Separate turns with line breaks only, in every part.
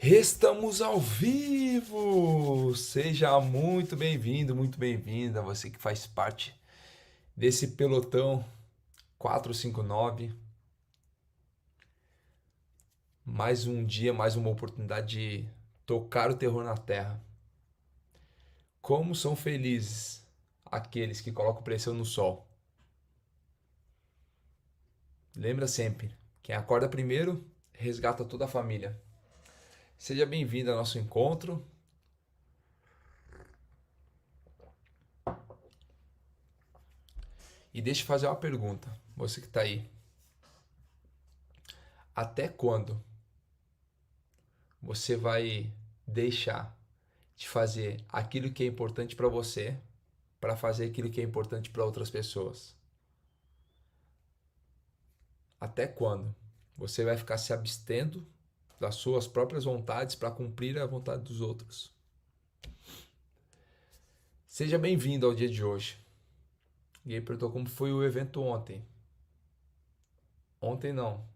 Estamos ao vivo! Seja muito bem-vinda, você que faz parte desse pelotão 459. Mais um dia, mais uma oportunidade de tocar o terror na terra. Como são felizes aqueles que colocam pressão no sol. Lembra sempre, quem acorda primeiro resgata toda a família. Seja bem-vindo ao nosso encontro. E deixa eu fazer uma pergunta, você que está aí. Até quando você vai deixar de fazer aquilo que é importante para você para fazer aquilo que é importante para outras pessoas? Até quando você vai ficar se abstendo das suas próprias vontades para cumprir a vontade dos outros? Seja bem-vindo ao dia de hoje. E aí perguntou como foi o evento ontem. Ontem não,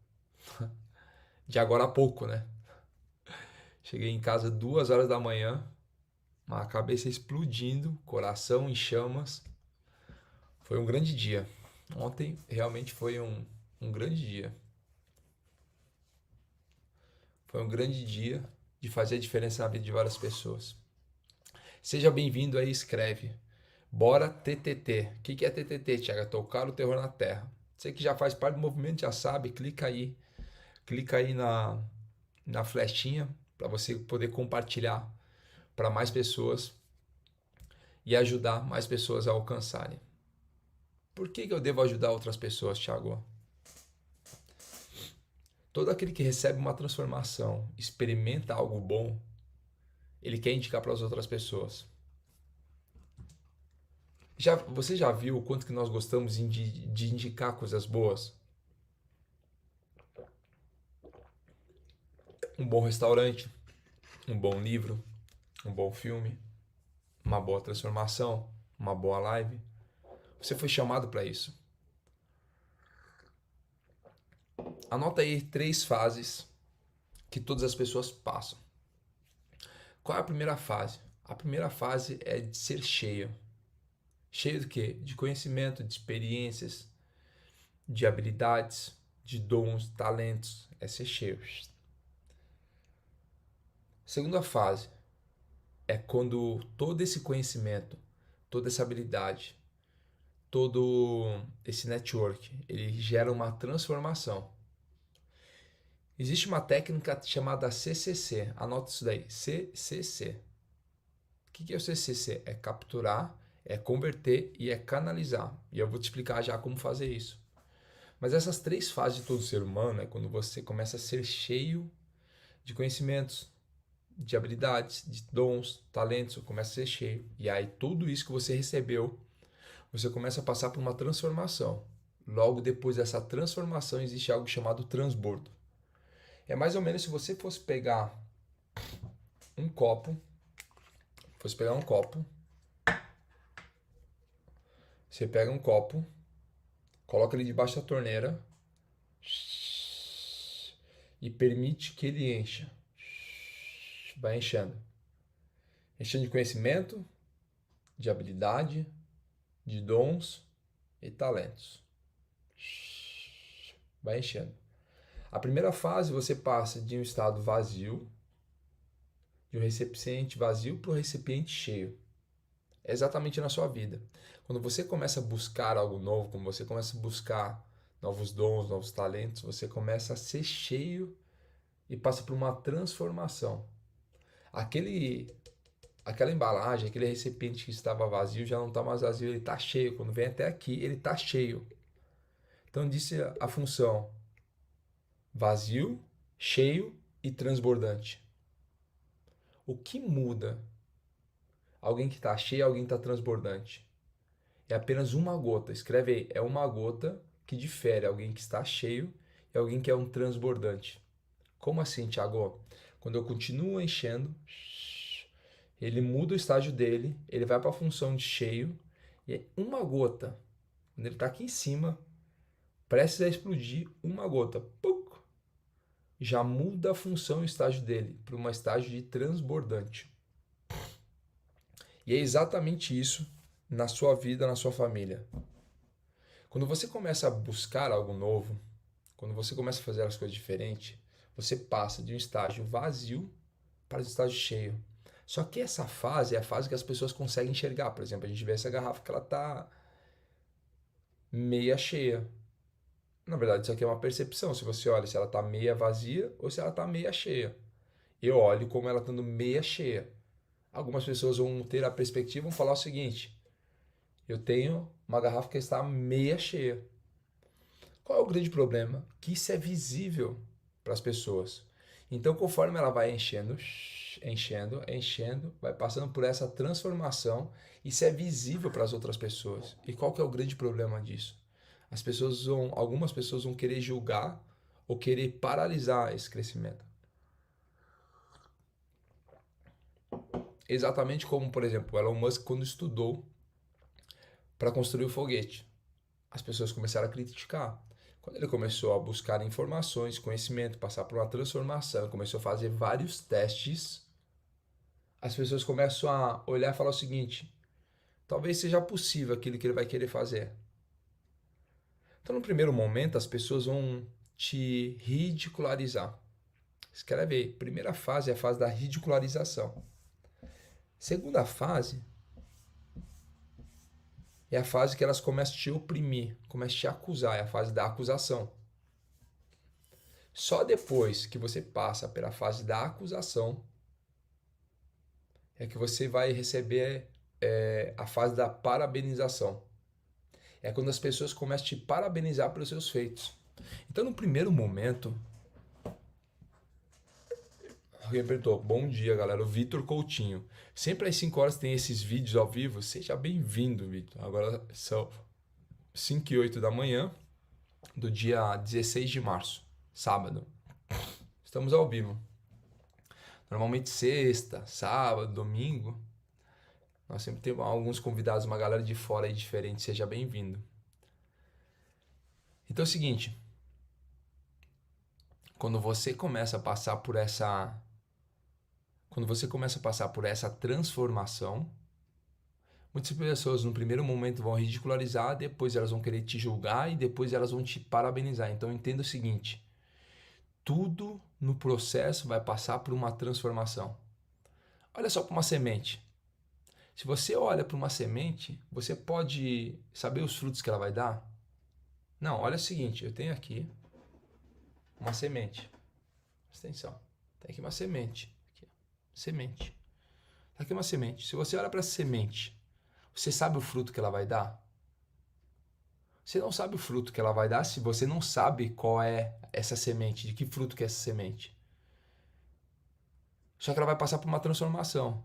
de agora a pouco, né? Cheguei em casa 2 horas da manhã, uma cabeça explodindo, coração em chamas. Foi um grande dia. Ontem realmente foi um grande dia. Foi um grande dia de fazer a diferença na vida de várias pessoas. Seja bem-vindo aí, escreve. Bora TTT. O que é TTT, Thiago? É tocar o terror na terra. Você que já faz parte do movimento já sabe, clica aí. Clica aí na flechinha para você poder compartilhar para mais pessoas e ajudar mais pessoas a alcançarem. Por que eu devo ajudar outras pessoas, Thiago? Todo aquele que recebe uma transformação, experimenta algo bom, ele quer indicar para as outras pessoas. Você já viu o quanto que nós gostamos de indicar coisas boas? Um bom restaurante, um bom livro, um bom filme, uma boa transformação, uma boa live. Você foi chamado para isso. Anota aí 3 fases que todas as pessoas passam. Qual é a primeira fase? A primeira fase é de ser cheio. Cheio do quê? De conhecimento, de experiências, de habilidades, de dons, talentos. É ser cheio. Segunda fase é quando todo esse conhecimento, toda essa habilidade, todo esse network, ele gera uma transformação. Existe uma técnica chamada CCC. Anota isso daí, CCC. O que é o CCC? É capturar, é converter e é canalizar. E eu vou te explicar já como fazer isso. Mas essas 3 fases de todo ser humano é quando você começa a ser cheio de conhecimentos, de habilidades, de dons, talentos, você começa a ser cheio. E aí tudo isso que você recebeu, você começa a passar por uma transformação. Logo depois dessa transformação existe algo chamado transbordo. É mais ou menos se você fosse pegar um copo, você pega um copo, coloca ele debaixo da torneira e permite que ele encha. Vai enchendo. Enchendo de conhecimento, de habilidade, de dons e talentos. Vai enchendo. A primeira fase você passa de um estado vazio, de um recipiente vazio para um recipiente cheio. É exatamente na sua vida. Quando você começa a buscar algo novo, quando você começa a buscar novos dons, novos talentos, você começa a ser cheio e passa por uma transformação. Aquela embalagem, aquele recipiente que estava vazio já não está mais vazio, ele está cheio. Quando vem até aqui, ele está cheio. Então disse a função vazio, cheio e transbordante. O que muda alguém que está cheio e alguém que está transbordante? É apenas uma gota. Escreve aí, é uma gota que difere alguém que está cheio e alguém que é um transbordante. Como assim, Thiago? Quando eu continuo enchendo, ele muda o estágio dele, ele vai para a função de cheio e é uma gota. Quando ele está aqui em cima, prestes a explodir, uma gota. Puc, já muda a função e o estágio dele para uma estágio de transbordante. E é exatamente isso na sua vida, na sua família. Quando você começa a buscar algo novo, quando você começa a fazer as coisas diferentes, você passa de um estágio vazio para um estágio cheio. Só que essa fase é a fase que as pessoas conseguem enxergar. Por exemplo, a gente vê essa garrafa que ela está meia cheia. Na verdade, isso aqui é uma percepção. Se você olha se ela está meia vazia ou se ela está meia cheia. Eu olho como ela estando meia cheia. Algumas pessoas vão ter a perspectiva e vão falar o seguinte: eu tenho uma garrafa que está meia cheia. Qual é o grande problema? Que isso é visível para as pessoas. Então, conforme ela vai enchendo, vai passando por essa transformação, isso é visível para as outras pessoas. E qual que é o grande problema disso? Algumas pessoas vão querer julgar ou querer paralisar esse crescimento. Exatamente como, por exemplo, o Elon Musk, quando estudou para construir o foguete, as pessoas começaram a criticar. Quando ele começou a buscar informações, conhecimento, passar por uma transformação, começou a fazer vários testes, as pessoas começam a olhar e falar o seguinte: talvez seja possível aquilo que ele vai querer fazer. Então, no primeiro momento, as pessoas vão te ridicularizar. Escreve aí. Primeira fase é a fase da ridicularização. Segunda fase é a fase que elas começam a te oprimir, começam a te acusar, é a fase da acusação. Só depois que você passa pela fase da acusação é que você vai receber a fase da parabenização. É quando as pessoas começam a te parabenizar pelos seus feitos. Então, no primeiro momento, alguém perguntou: bom dia, galera, o Vitor Coutinho. Sempre às 5 horas tem esses vídeos ao vivo. Seja bem-vindo, Vitor. Agora são 5 e 8 da manhã do dia 16 de março, sábado. Estamos ao vivo. Normalmente sexta, sábado, domingo, nós sempre temos alguns convidados, uma galera de fora aí diferente. Seja bem-vindo. Então é o seguinte: quando você começa a passar por essa transformação, muitas pessoas no primeiro momento vão ridicularizar, depois elas vão querer te julgar e depois elas vão te parabenizar. Então entenda o seguinte: tudo no processo vai passar por uma transformação. Olha só para uma semente. Se você olha para uma semente, você pode saber os frutos que ela vai dar? Não, olha o seguinte: eu tenho aqui uma semente. Presta atenção. Tem aqui uma semente. Semente. Tá aqui uma semente. Se você olha para essa semente, você sabe o fruto que ela vai dar? Você não sabe o fruto que ela vai dar se você não sabe qual é essa semente, de que fruto que é essa semente. Só que ela vai passar por uma transformação.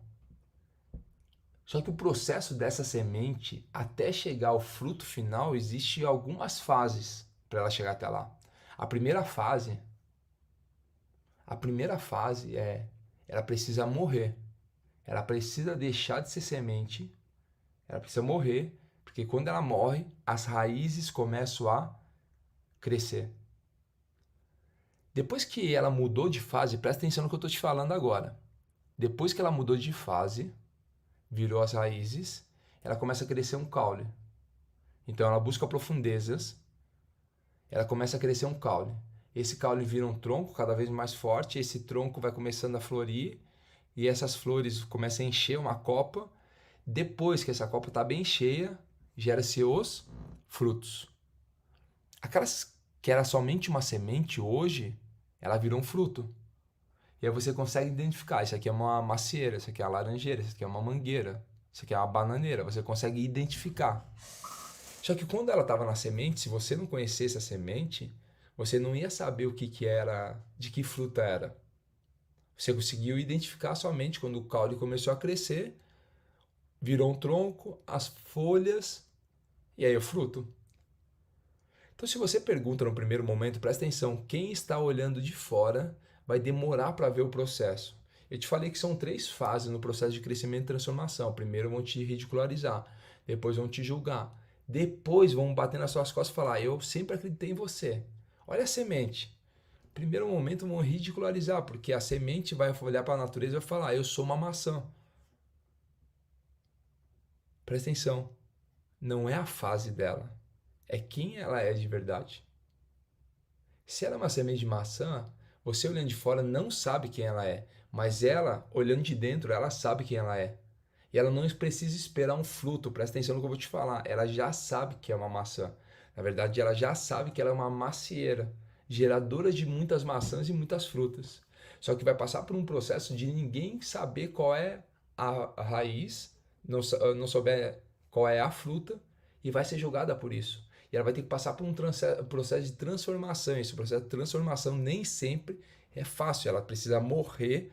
Só que o processo dessa semente até chegar ao fruto final, existe algumas fases para ela chegar até lá. A primeira fase é ela precisa morrer. Ela precisa deixar de ser semente. Ela precisa morrer, porque quando ela morre, as raízes começam a crescer. Depois que ela mudou de fase, presta atenção no que eu estou te falando agora. Depois que ela mudou de fase, virou as raízes, ela começa a crescer um caule. Então ela busca profundezas, ela começa a crescer um caule. Esse caule vira um tronco cada vez mais forte, esse tronco vai começando a florir e essas flores começam a encher uma copa. Depois que essa copa está bem cheia, gera-se os frutos. Aquelas que era somente uma semente, hoje, ela virou um fruto. E aí você consegue identificar: isso aqui é uma macieira, isso aqui é uma laranjeira, isso aqui é uma mangueira, isso aqui é uma bananeira. Você consegue identificar. Só que quando ela estava na semente, se você não conhecesse a semente, você não ia saber o que era, de que fruta era. Você conseguiu identificar somente quando o caule começou a crescer, virou um tronco, as folhas e aí o fruto. Então, se você pergunta no primeiro momento, presta atenção: quem está olhando de fora vai demorar para ver o processo. Eu te falei que são 3 fases no processo de crescimento e transformação. Primeiro vão te ridicularizar, depois vão te julgar, depois vão bater nas suas costas e falar: eu sempre acreditei em você. Olha a semente. primeiro momento vão ridicularizar, porque a semente vai olhar para a natureza e vai falar, eu sou uma maçã. Presta atenção, não é a fase dela, é quem ela é de verdade. Se ela é uma semente de maçã, você olhando de fora não sabe quem ela é, mas ela, olhando de dentro, ela sabe quem ela é. E ela não precisa esperar um fruto, presta atenção no que eu vou te falar. Ela já sabe que é uma maçã. Na verdade, ela já sabe que ela é uma macieira, geradora de muitas maçãs e muitas frutas. Só que vai passar por um processo de ninguém saber qual é a raiz, não souber qual é a fruta, e vai ser julgada por isso. E ela vai ter que passar por um processo de transformação. Esse processo de transformação nem sempre é fácil. Ela precisa morrer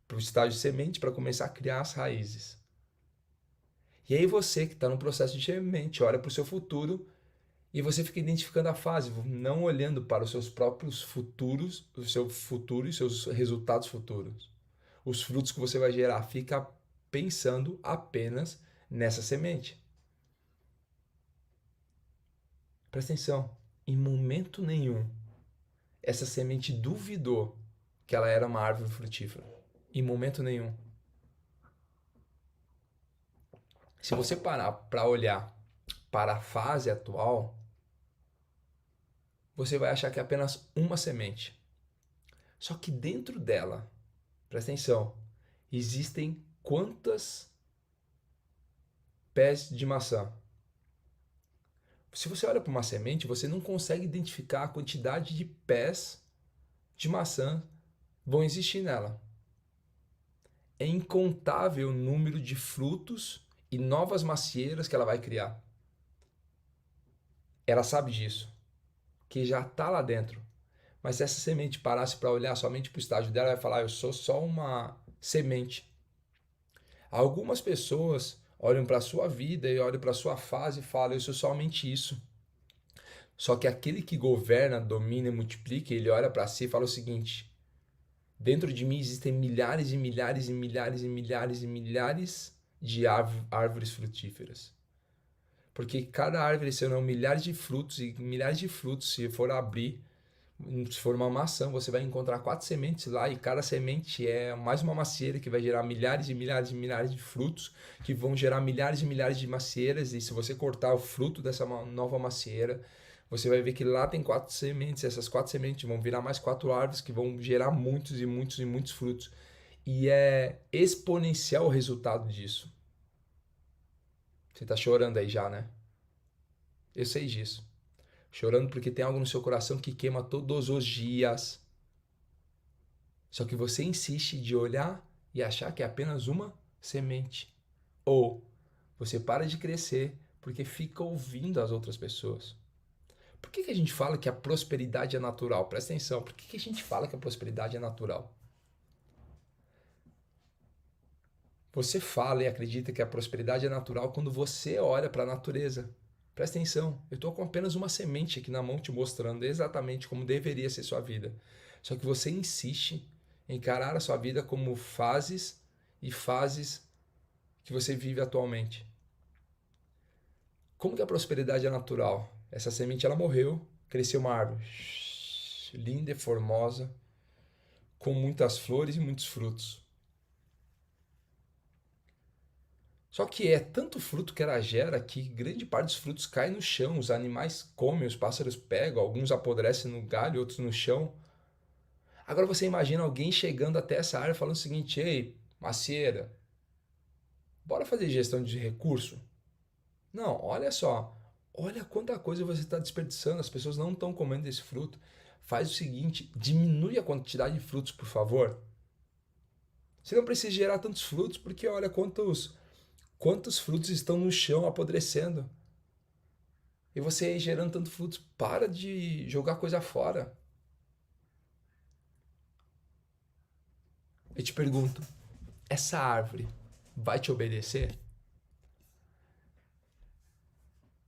para o estágio de semente para começar a criar as raízes. E aí você que está no processo de semente, olha para o seu futuro e você fica identificando a fase, não olhando para os seus próprios futuros, o seu futuro e seus resultados futuros. Os frutos que você vai gerar, fica pensando apenas nessa semente. Presta atenção, em momento nenhum essa semente duvidou que ela era uma árvore frutífera. Em momento nenhum. Se você parar para olhar para a fase atual, você vai achar que é apenas uma semente. Só que dentro dela, presta atenção, existem quantas pés de maçã? Se você olha para uma semente, você não consegue identificar a quantidade de pés de maçã vão existir nela. É incontável o número de frutos e novas macieiras que ela vai criar. Ela sabe disso, que já está lá dentro. Mas se essa semente parasse para olhar somente para o estágio dela, ela vai falar: eu sou só uma semente. Algumas pessoas olham para a sua vida e olham para a sua fase e falam: eu sou somente isso. Só que aquele que governa, domina e multiplica, ele olha para si e fala o seguinte: dentro de mim existem milhares e milhares e milhares e milhares e milhares de árvores frutíferas. Porque cada árvore serão milhares de frutos e milhares de frutos, se for abrir, se for uma maçã, você vai encontrar 4 sementes lá e cada semente é mais uma macieira que vai gerar milhares e milhares e milhares de frutos que vão gerar milhares e milhares de macieiras e se você cortar o fruto dessa nova macieira, você vai ver que lá tem 4 sementes, essas 4 sementes vão virar mais 4 árvores que vão gerar muitos e muitos e muitos frutos. E é exponencial o resultado disso. Você tá chorando aí já, né? Eu sei disso. Chorando porque tem algo no seu coração que queima todos os dias. Só que você insiste de olhar e achar que é apenas uma semente. Ou você para de crescer porque fica ouvindo as outras pessoas. Por que a gente fala que a prosperidade é natural? Presta atenção. Por que a gente fala que a prosperidade é natural? Você fala e acredita que a prosperidade é natural quando você olha para a natureza. Presta atenção, eu estou com apenas uma semente aqui na mão te mostrando exatamente como deveria ser sua vida. Só que você insiste em encarar a sua vida como fases e fases que você vive atualmente. Como que a prosperidade é natural? Essa semente ela morreu, cresceu uma árvore linda e formosa, com muitas flores e muitos frutos. Só que é tanto fruto que ela gera que grande parte dos frutos cai no chão, os animais comem, os pássaros pegam, alguns apodrecem no galho, outros no chão. Agora você imagina alguém chegando até essa área falando o seguinte: ei, macieira, bora fazer gestão de recurso? Não, olha só, olha quanta coisa você está desperdiçando, as pessoas não estão comendo esse fruto. Faz o seguinte, diminui a quantidade de frutos, por favor. Você não precisa gerar tantos frutos, porque olha quantos frutos estão no chão apodrecendo. E você aí gerando tanto frutos, para de jogar coisa fora. Eu te pergunto, essa árvore vai te obedecer?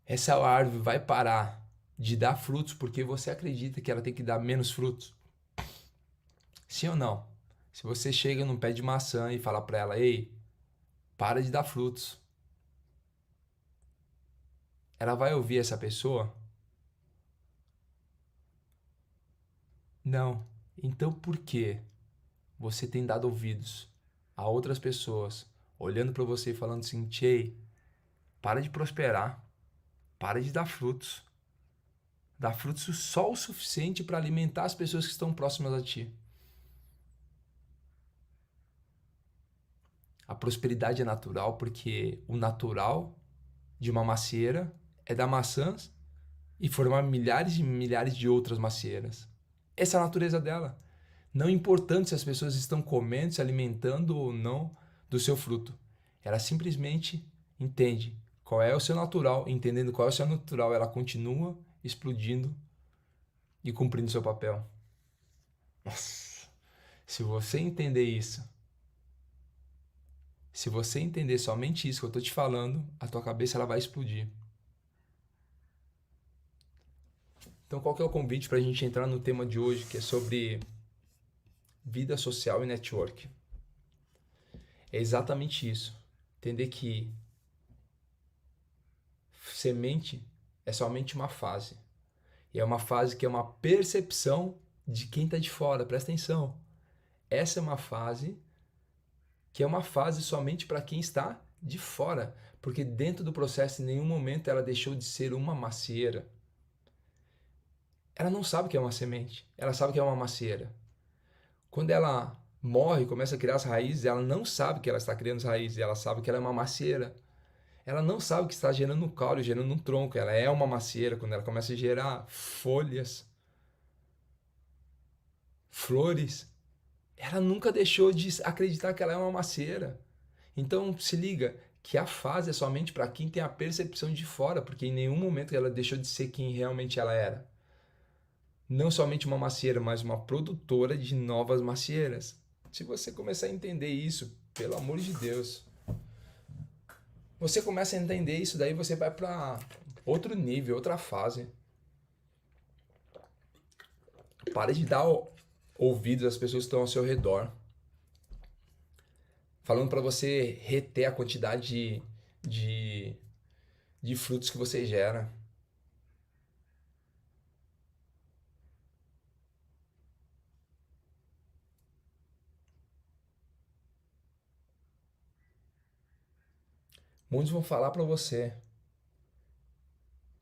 Essa árvore vai parar de dar frutos porque você acredita que ela tem que dar menos frutos? Sim ou não? Se você chega num pé de maçã e fala para ela: ei, para de dar frutos, ela vai ouvir essa pessoa? Não. Então por que você tem dado ouvidos a outras pessoas olhando para você e falando assim, Tchê, para de prosperar, para de dar frutos. Dá frutos só o suficiente para alimentar as pessoas que estão próximas a ti. A prosperidade é natural porque o natural de uma macieira é dar maçãs e formar milhares e milhares de outras macieiras. Essa é a natureza dela. Não importando se as pessoas estão comendo, se alimentando ou não do seu fruto. Ela simplesmente entende qual é o seu natural, entendendo qual é o seu natural, ela continua explodindo e cumprindo seu papel. Nossa, se você entender isso, se você entender somente isso que eu estou te falando, a tua cabeça ela vai explodir. Então qual que é o convite para a gente entrar no tema de hoje, que é sobre vida social e network? É exatamente isso. Entender que semente é somente uma fase. E é uma fase que é uma percepção de quem está de fora. Presta atenção. Essa é uma fase que é uma fase somente para quem está de fora. Porque dentro do processo, em nenhum momento ela deixou de ser uma macieira. Ela não sabe que é uma semente. Ela sabe que é uma macieira. Quando ela morre, começa a criar as raízes, ela não sabe que ela está criando as raízes. Ela sabe que ela é uma macieira. Ela não sabe que está gerando um caule, gerando um tronco. Ela é uma macieira quando ela começa a gerar folhas, flores. Ela nunca deixou de acreditar que ela é uma macieira. Então se liga que a fase é somente para quem tem a percepção de fora, porque em nenhum momento ela deixou de ser quem realmente ela era. Não somente uma macieira, mas uma produtora de novas macieiras. Se você começar a entender isso, pelo amor de Deus, você começa a entender isso, daí você vai para outro nível, outra fase. Pare de dar ouvidos às pessoas que estão ao seu redor, falando para você reter a quantidade de frutos que você gera. Muitos vão falar para você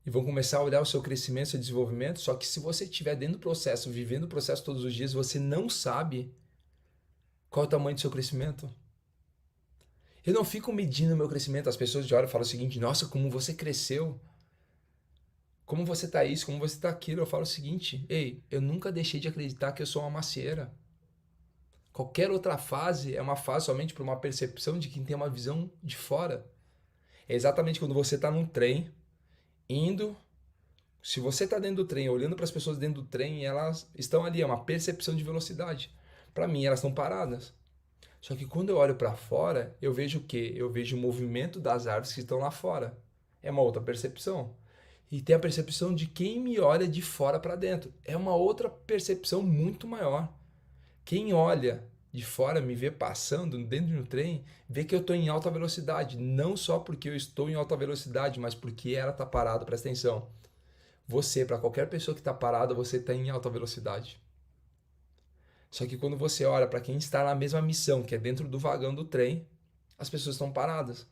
e vão começar a olhar o seu crescimento, seu desenvolvimento, só que se você estiver dentro do processo, vivendo o processo todos os dias, você não sabe qual é o tamanho do seu crescimento. Eu não fico medindo o meu crescimento. As pessoas de hora falam o seguinte, nossa, como você cresceu. Como você tá isso, como você tá aquilo. Eu falo o seguinte, ei, eu nunca deixei de acreditar que eu sou uma macieira. Qualquer outra fase é uma fase somente por uma percepção de quem tem uma visão de fora. É exatamente quando você está num trem, indo. Se você está dentro do trem, olhando para as pessoas dentro do trem, elas estão ali, é uma percepção de velocidade. Para mim, elas estão paradas. Só que quando eu olho para fora, eu vejo o quê? Eu vejo o movimento das árvores que estão lá fora. É uma outra percepção. E tem a percepção de quem me olha de fora para dentro. É uma outra percepção muito maior. Quem olha de fora, me vê passando dentro do trem, vê que eu estou em alta velocidade. Não só porque eu estou em alta velocidade, mas porque ela está parada. Presta atenção. Você, para qualquer pessoa que está parada, você está em alta velocidade. Só que quando você olha para quem está na mesma missão, que é dentro do vagão do trem, as pessoas estão paradas.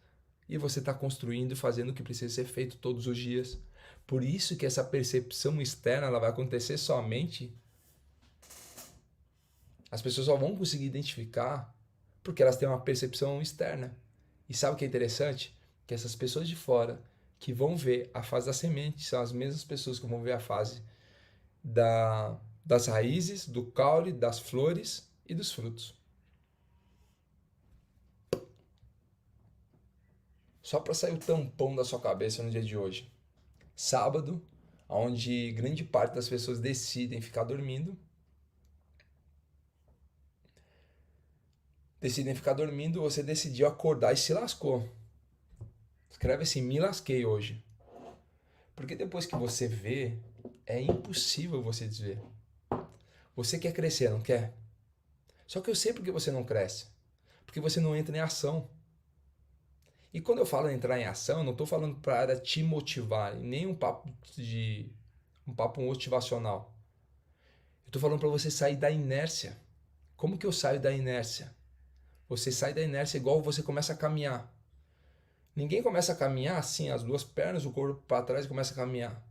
E você está construindo e fazendo o que precisa ser feito todos os dias. Por isso que essa percepção externa ela vai acontecer somente. As pessoas só vão conseguir identificar porque elas têm uma percepção externa. E sabe o que é interessante? Que essas pessoas de fora que vão ver a fase da semente são as mesmas pessoas que vão ver a fase das raízes, do caule, das flores e dos frutos. Só para sair o tampão da sua cabeça no dia de hoje. Sábado, onde grande parte das pessoas decidem ficar dormindo. Você decidiu acordar e se lascou. Escreve assim, me lasquei hoje. Porque depois que você vê, é impossível você desver. Você quer crescer, não quer? Só que eu sei porque você não cresce. Porque você não entra em ação. E quando eu falo em entrar em ação, eu não estou falando para te motivar, nem um papo motivacional. Eu tô falando para você sair da inércia. Como que eu saio da inércia? Você sai da inércia igual você começa a caminhar. Ninguém começa a caminhar assim, as duas pernas, o corpo para trás e começa a caminhar.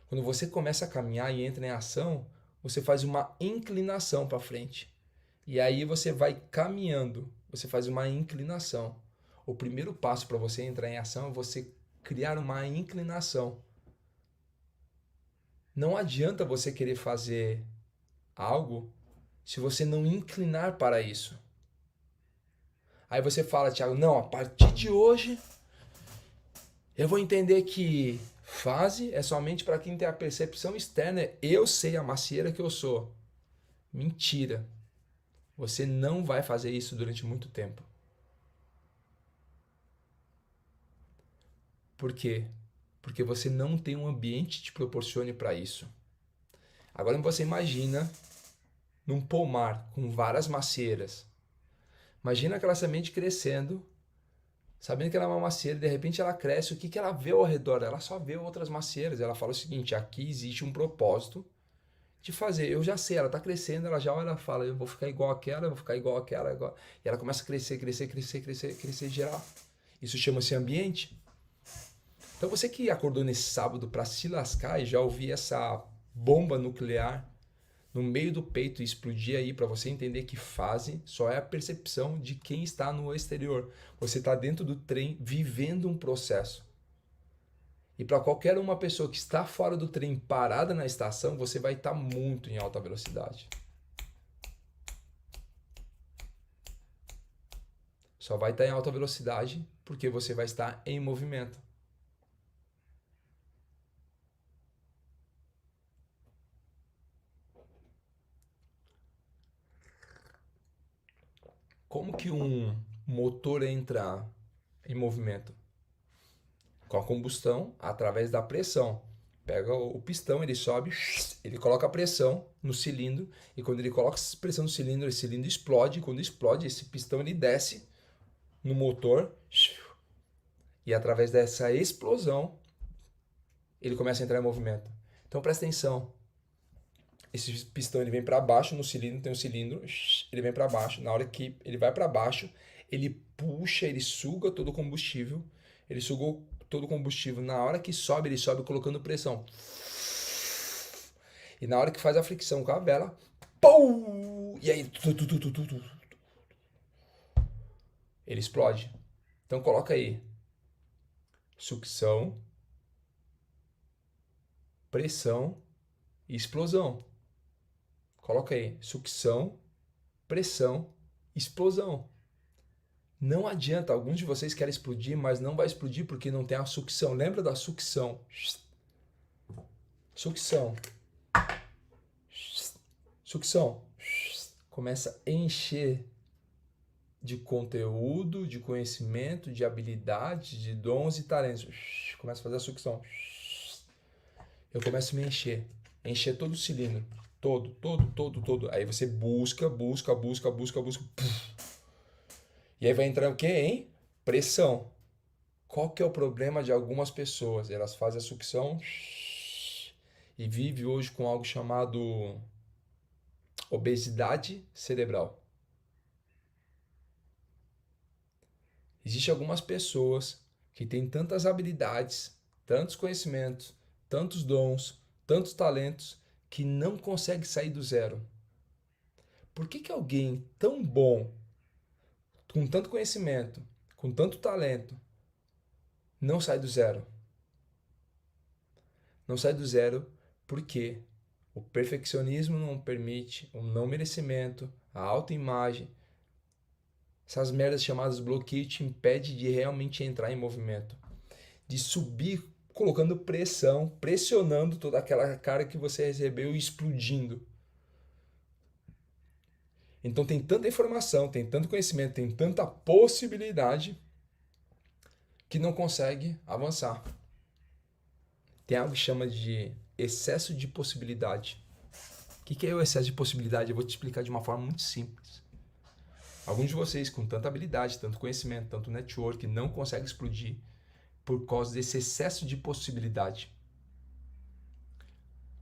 Quando você começa a caminhar e entra em ação, você faz uma inclinação para frente. E aí você vai caminhando, você faz uma inclinação. O primeiro passo para você entrar em ação é você criar uma inclinação. Não adianta você querer fazer algo se você não inclinar para isso. Aí você fala, Thiago, não, a partir de hoje eu vou entender que fase é somente para quem tem a percepção externa. Eu sei a macieira que eu sou. Mentira. Você não vai fazer isso durante muito tempo. Por quê? Porque você não tem um ambiente que te proporcione para isso. Agora você imagina num pomar com várias macieiras. Imagina aquela semente crescendo, sabendo que ela é uma macieira, de repente ela cresce, o que ela vê ao redor? Ela só vê outras macieiras. Ela fala o seguinte, aqui existe um propósito de fazer. Eu já sei, ela está crescendo, ela já olha, ela fala, eu vou ficar igual àquela, eu vou ficar igual àquela, igual. E ela começa a crescer, gerar. Isso chama-se ambiente. Então você que acordou nesse sábado para se lascar e já ouvir essa bomba nuclear no meio do peito e explodir aí para você entender que fase só é a percepção de quem está no exterior. Você está dentro do trem vivendo um processo. E para qualquer uma pessoa que está fora do trem parada na estação, você vai estar muito em alta velocidade. Só vai estar em alta velocidade porque você vai estar em movimento. Como que um motor entra em movimento? Com a combustão através da pressão. Pega o pistão, ele sobe, ele coloca a pressão no cilindro e quando ele coloca a pressão no cilindro, esse cilindro explode. Quando explode, esse pistão ele desce no motor e através dessa explosão ele começa a entrar em movimento. Então presta atenção. Esse pistão ele vem para baixo no cilindro, tem um cilindro, ele vem para baixo. Na hora que ele vai para baixo, ele puxa, ele suga todo o combustível. Ele sugou todo o combustível. Na hora que sobe, ele sobe colocando pressão. E na hora que faz a fricção com a vela, pum! E aí ele explode. Então coloca aí sucção, pressão e explosão. Coloca aí sucção, pressão, explosão. Não adianta, alguns de vocês querem explodir, mas não vai explodir porque não tem a sucção. Lembra da sucção? Sucção. Sucção. Começa a encher de conteúdo, de conhecimento, de habilidade, de dons e talentos. Começa a fazer a sucção. Eu começo a me encher. Encher todo o cilindro. Todo. Aí você busca. E aí vai entrar o quê, hein? Pressão. Qual que é o problema de algumas pessoas? Elas fazem a sucção e vivem hoje com algo chamado obesidade cerebral. Existem algumas pessoas que têm tantas habilidades, tantos conhecimentos, tantos dons, tantos talentos, que não conseguem sair do zero. Por que alguém tão bom, com tanto conhecimento, com tanto talento, não sai do zero? Não sai do zero porque o perfeccionismo não permite, o não merecimento, a autoimagem, essas merdas chamadas bloqueio te impede de realmente entrar em movimento, de subir colocando pressão, pressionando toda aquela carga que você recebeu e explodindo. Então tem tanta informação, tem tanto conhecimento, tem tanta possibilidade que não consegue avançar. Tem algo que chama de excesso de possibilidade. O que é o excesso de possibilidade? Eu vou te explicar de uma forma muito simples. Alguns de vocês com tanta habilidade, tanto conhecimento, tanto network, não conseguem explodir por causa desse excesso de possibilidade.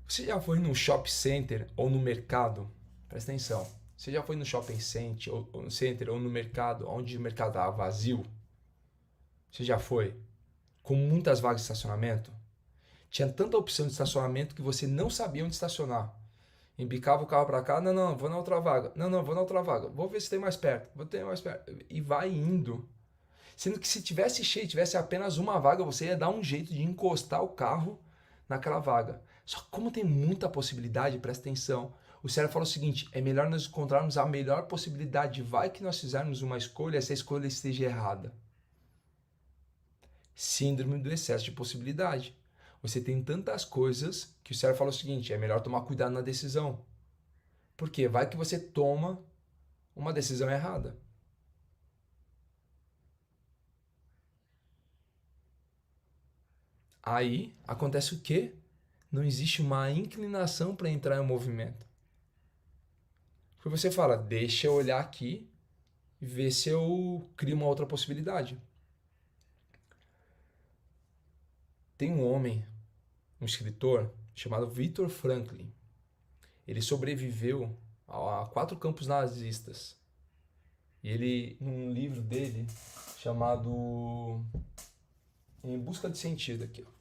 Você já foi no shopping center ou no mercado? Presta atenção. Você já foi no shopping center ou no mercado, onde o mercado estava vazio? Você já foi? Com muitas vagas de estacionamento? Tinha tanta opção de estacionamento que você não sabia onde estacionar. Embicava o carro para cá, não, não, vou na outra vaga. Não, não, vou na outra vaga. Vou ver se tem mais perto. Vou ter mais perto. E vai indo. Sendo que se tivesse cheio, tivesse apenas uma vaga, você ia dar um jeito de encostar o carro naquela vaga. Só que como tem muita possibilidade, presta atenção. O cérebro fala o seguinte, é melhor nós encontrarmos a melhor possibilidade. Vai que nós fizermos uma escolha, essa escolha esteja errada. Síndrome do excesso de possibilidade. Você tem tantas coisas que o cérebro fala o seguinte, é melhor tomar cuidado na decisão. Por quê? Vai que você toma uma decisão errada. Aí acontece o quê? Não existe uma inclinação para entrar em movimento. Porque você fala, deixa eu olhar aqui e ver se eu crio uma outra possibilidade. Tem um homem, um escritor, chamado Viktor Franklin. Ele sobreviveu a 4 campos nazistas. E ele, num livro dele, chamado Em Busca de Sentido, aqui, ó.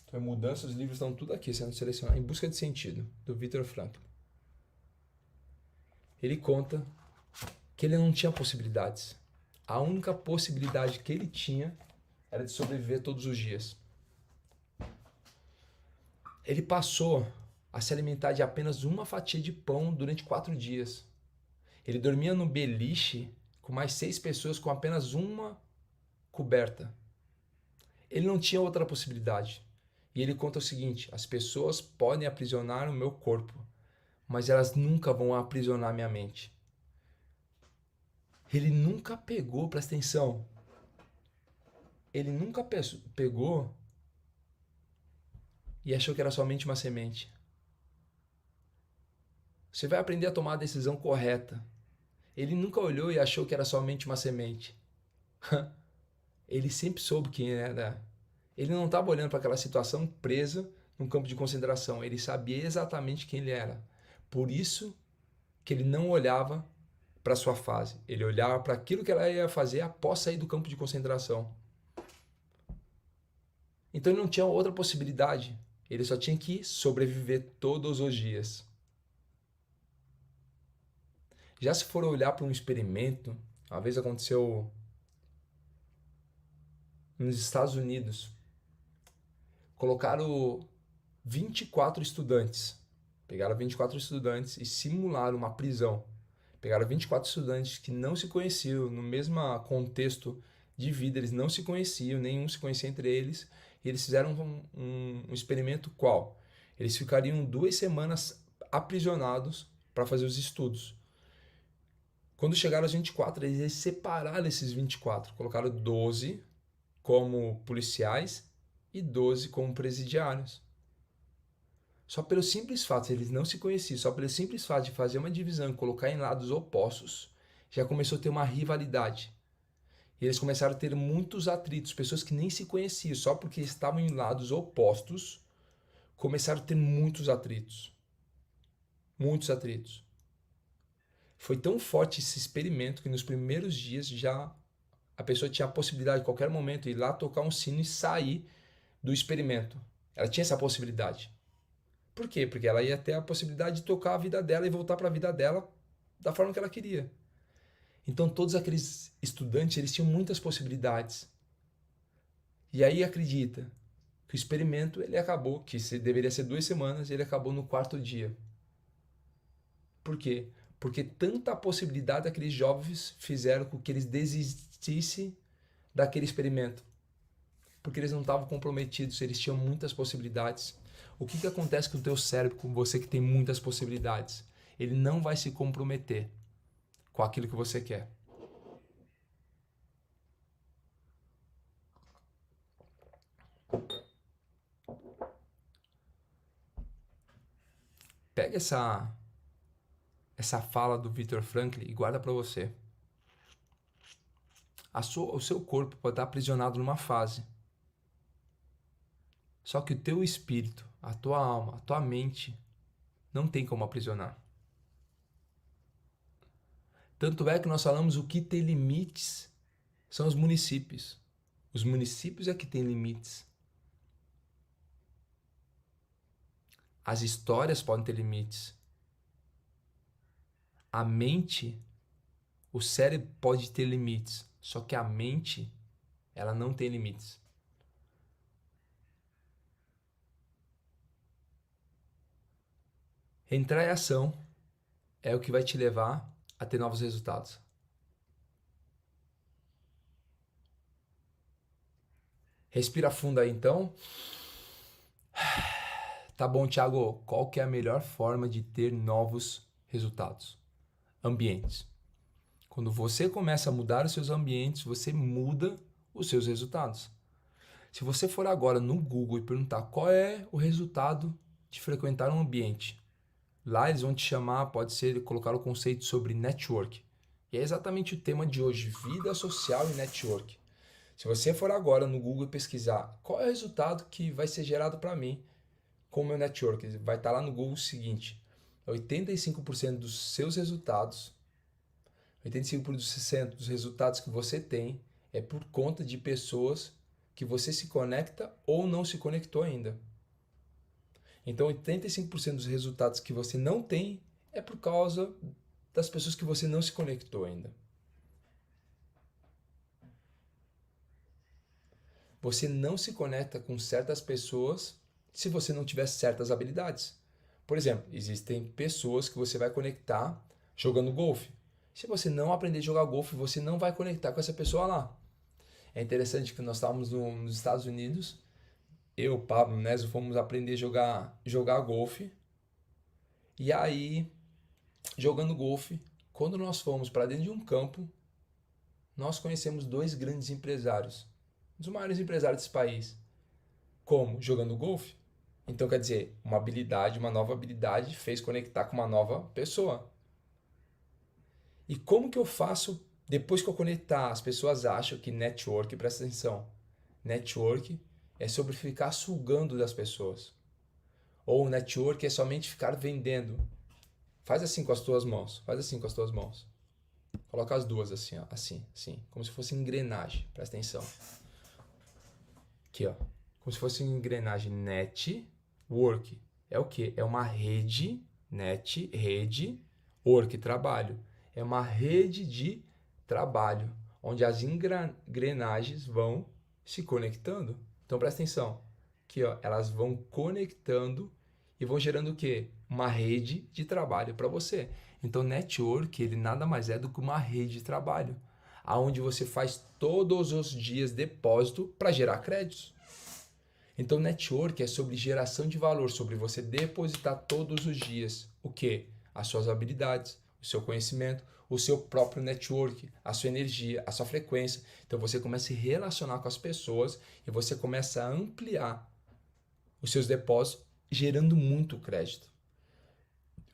Então, mudança, os livros estão tudo aqui, sendo selecionados. Em Busca de Sentido, do Viktor Frankl. Ele conta que ele não tinha possibilidades. A única possibilidade que ele tinha era de sobreviver todos os dias. Ele passou a se alimentar de apenas uma fatia de pão durante 4 dias. Ele dormia no beliche com mais 6 pessoas com apenas uma coberta. Ele não tinha outra possibilidade. E ele conta o seguinte, as pessoas podem aprisionar o meu corpo, mas elas nunca vão aprisionar minha mente. Ele nunca pegou, presta atenção, ele nunca pegou e achou que era somente uma semente. Você vai aprender a tomar a decisão correta. Ele nunca olhou e achou que era somente uma semente. Ele sempre soube quem era. Ele não estava olhando para aquela situação presa num campo de concentração. Ele sabia exatamente quem ele era. Por isso que ele não olhava para a sua fase. Ele olhava para aquilo que ela ia fazer após sair do campo de concentração. Então ele não tinha outra possibilidade. Ele só tinha que sobreviver todos os dias. Já se for olhar para um experimento, uma vez aconteceu nos Estados Unidos, colocaram 24 estudantes. Pegaram 24 estudantes e simularam uma prisão. Pegaram 24 estudantes que não se conheciam, no mesmo contexto de vida, eles não se conheciam, nenhum se conhecia entre eles, e eles fizeram um experimento qual? Eles ficariam 2 semanas aprisionados para fazer os estudos. Quando chegaram aos 24, eles separaram esses 24, colocaram 12 como policiais e 12 como presidiários. Só pelo simples fato, eles não se conheciam, só pelo simples fato de fazer uma divisão e colocar em lados opostos, já começou a ter uma rivalidade. E eles começaram a ter muitos atritos, pessoas que nem se conheciam, só porque estavam em lados opostos, começaram a ter muitos atritos. Muitos atritos. Foi tão forte esse experimento que nos primeiros dias já a pessoa tinha a possibilidade de, a qualquer momento, ir lá tocar um sino e sair do experimento. Ela tinha essa possibilidade. Por quê? Porque ela ia ter a possibilidade de tocar a vida dela e voltar para a vida dela da forma que ela queria. Então todos aqueles estudantes, eles tinham muitas possibilidades. E aí acredita que o experimento ele acabou, que deveria ser 2 semanas, ele acabou no 4º dia. Por quê? Porque tanta possibilidade aqueles jovens fizeram com que eles desistissem daquele experimento. Porque eles não estavam comprometidos, eles tinham muitas possibilidades. O que acontece com o teu cérebro, com você que tem muitas possibilidades? Ele não vai se comprometer com aquilo que você quer. Pega essa fala do Viktor Frankl e guarda para você. O seu corpo pode estar aprisionado numa fase. Só que o teu espírito, a tua alma, a tua mente, não tem como aprisionar. Tanto é que nós falamos o que tem limites são os municípios. Os municípios é que têm limites. As histórias podem ter limites. A mente, o cérebro pode ter limites, só que a mente, ela não tem limites. Entrar em ação é o que vai te levar a ter novos resultados. Respira fundo aí então. Tá bom, Thiago, qual que é a melhor forma de ter novos resultados? Ambientes. Quando você começa a mudar os seus ambientes, você muda os seus resultados. Se você for agora no Google e perguntar qual é o resultado de frequentar um ambiente, lá eles vão te chamar, pode ser colocar o conceito sobre network. E é exatamente o tema de hoje, vida social e network. Se você for agora no Google e pesquisar qual é o resultado que vai ser gerado para mim com o meu network, vai estar lá no Google o seguinte: 85% dos seus resultados, 85% dos resultados que você tem é por conta de pessoas que você se conecta ou não se conectou ainda. Então, 85% dos resultados que você não tem é por causa das pessoas que você não se conectou ainda. Você não se conecta com certas pessoas se você não tiver certas habilidades. Por exemplo, existem pessoas que você vai conectar jogando golfe. Se você não aprender a jogar golfe, você não vai conectar com essa pessoa lá. É interessante que nós estávamos nos Estados Unidos, eu, Pablo, Nézio, fomos aprender a jogar golfe. E aí, jogando golfe, quando nós fomos para dentro de um campo, nós conhecemos dois grandes empresários, um dos maiores empresários desse país. Como? Jogando golfe. Então, quer dizer, uma habilidade, uma nova habilidade fez conectar com uma nova pessoa. E como que eu faço depois que eu conectar? As pessoas acham que network, presta atenção, network é sobre ficar sugando das pessoas. Ou network é somente ficar vendendo. Faz assim com as tuas mãos, faz assim com as tuas mãos. Coloca as duas assim, ó, assim, assim, como se fosse engrenagem, presta atenção. Aqui, ó, como se fosse engrenagem network. É o que? É uma rede, rede, work, trabalho. É uma rede de trabalho, onde as engrenagens vão se conectando. Então presta atenção. Aqui, ó, elas vão conectando e vão gerando o quê? Uma rede de trabalho para você. Então network, ele nada mais é do que uma rede de trabalho, aonde você faz todos os dias depósito para gerar créditos. Então, network é sobre geração de valor, sobre você depositar todos os dias o quê? As suas habilidades, o seu conhecimento, o seu próprio network, a sua energia, a sua frequência. Então, você começa a se relacionar com as pessoas e você começa a ampliar os seus depósitos, gerando muito crédito.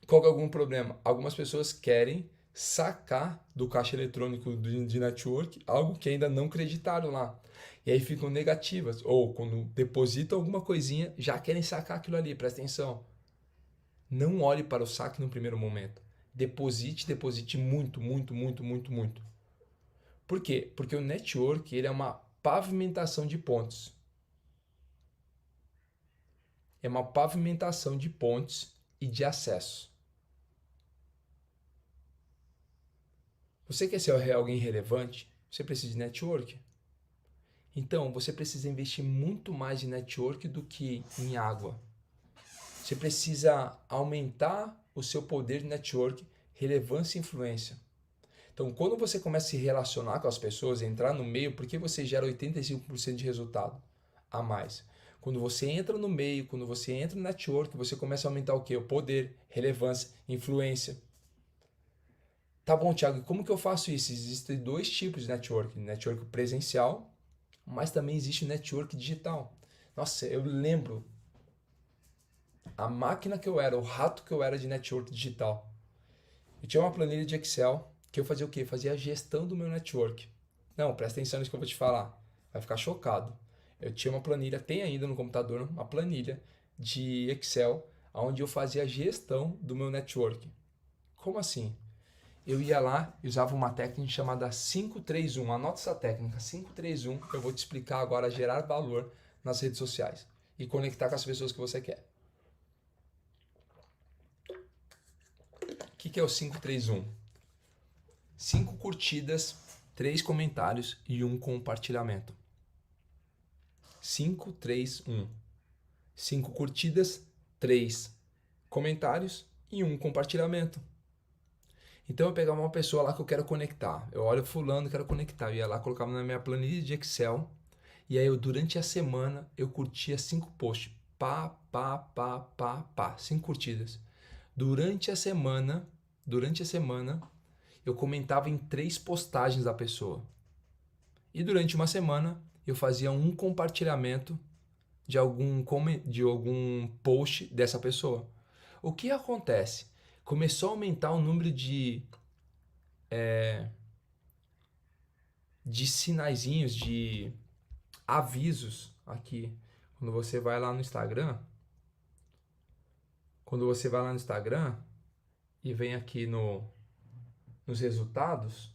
Qual é algum problema? Algumas pessoas querem sacar do caixa eletrônico de network algo que ainda não acreditaram lá. E aí ficam negativas. Ou quando depositam alguma coisinha, já querem sacar aquilo ali. Presta atenção. Não olhe para o saque no primeiro momento. Deposite muito, muito, muito, muito, muito. Por quê? Porque o network ele é uma pavimentação de pontes. É uma pavimentação de pontes e de acesso. Você quer ser alguém relevante? Você precisa de network. Então, você precisa investir muito mais em network do que em água. Você precisa aumentar o seu poder de network, relevância e influência. Então, quando você começa a se relacionar com as pessoas, entrar no meio, por que você gera 85% de resultado a mais? Quando você entra no meio, quando você entra no network, você começa a aumentar o quê? O poder, relevância, influência. Tá bom, Thiago, e como que eu faço isso? Existem dois tipos de network. Network presencial, mas também existe o network digital. Nossa, eu lembro a máquina que eu era, o rato que eu era de network digital. Eu tinha uma planilha de Excel que eu fazia o quê? Fazia a gestão do meu network. Não, presta atenção nisso que eu vou te falar. Vai ficar chocado. Eu tinha uma planilha, tem ainda no computador, uma planilha de Excel, onde eu fazia a gestão do meu network. Como assim? Eu ia lá e usava uma técnica chamada 531. Anota essa técnica, 531. Eu vou te explicar agora gerar valor nas redes sociais e conectar com as pessoas que você quer. O que é o 531? 5 curtidas, 3 comentários e 1 compartilhamento. 531. 5 curtidas, 3 comentários e 1 compartilhamento. Então eu pegava uma pessoa lá que eu quero conectar. Eu olho fulano, quero conectar. Eu ia lá, colocava na minha planilha de Excel. E aí durante a semana, eu curtia 5 posts. Pá. 5 curtidas. Durante a semana, eu comentava em 3 postagens da pessoa. E durante uma semana, eu fazia um compartilhamento de algum post dessa pessoa. O que acontece? Começou a aumentar o número de sinaizinhos, de avisos aqui. Quando você vai lá no Instagram, e vem aqui nos resultados,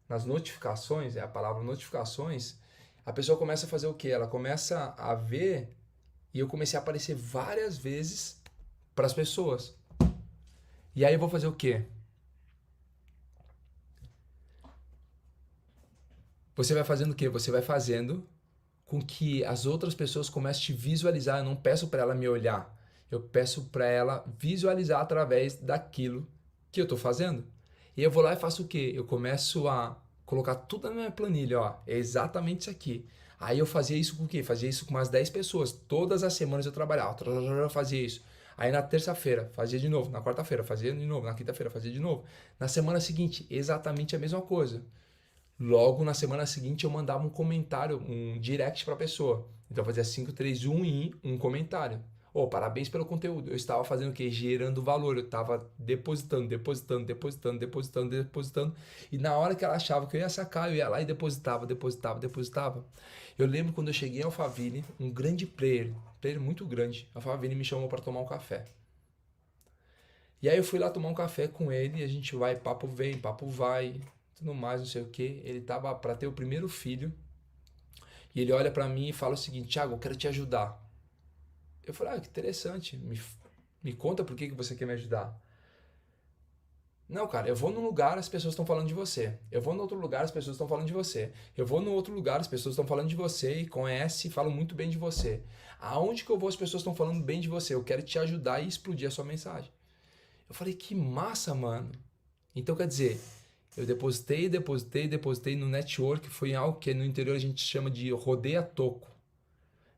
nas notificações, é a palavra notificações, a pessoa começa a fazer o quê? Ela começa a ver, e eu comecei a aparecer várias vezes para as pessoas. E aí eu vou fazer o quê? Você vai fazendo o quê? Você vai fazendo com que as outras pessoas comecem a te visualizar. Eu não peço para ela me olhar. Eu peço para ela visualizar através daquilo que eu estou fazendo. E eu vou lá e faço o quê? Eu começo a colocar tudo na minha planilha. Ó, é exatamente isso aqui. Aí eu fazia isso com o quê? Fazia isso com umas 10 pessoas. Todas as semanas eu trabalhava. Eu fazia isso. Aí na terça-feira fazia de novo. Na quarta-feira fazia de novo. Na quinta-feira fazia de novo. Na semana seguinte, exatamente a mesma coisa. Logo, na semana seguinte, eu mandava um comentário, um direct para a pessoa. Então, eu fazia 5, 3, 1 e um comentário. Oh, parabéns pelo conteúdo. Eu estava fazendo o quê? Gerando valor. Eu estava depositando. E na hora que ela achava que eu ia sacar, eu ia lá e depositava. Eu lembro quando eu cheguei em Alphaville, um grande player muito grande. Alphaville me chamou para tomar um café. E aí eu fui lá tomar um café com ele e a gente vai, papo vem, papo vai, tudo mais, não sei o que. Ele tava para ter o primeiro filho e ele olha para mim e fala o seguinte: Thiago, eu quero te ajudar. Eu falei: que interessante, me conta por que você quer me ajudar. Não, cara, eu vou num lugar, as pessoas estão falando de você. Eu vou no outro lugar, as pessoas estão falando de você. Eu vou no outro lugar, as pessoas estão falando de você e conhecem e falam muito bem de você. Aonde que eu vou, as pessoas estão falando bem de você. Eu quero te ajudar e explodir a sua mensagem. Eu falei: que massa, mano. Então, quer dizer, eu depositei no network. Foi algo que no interior a gente chama de rodeia toco.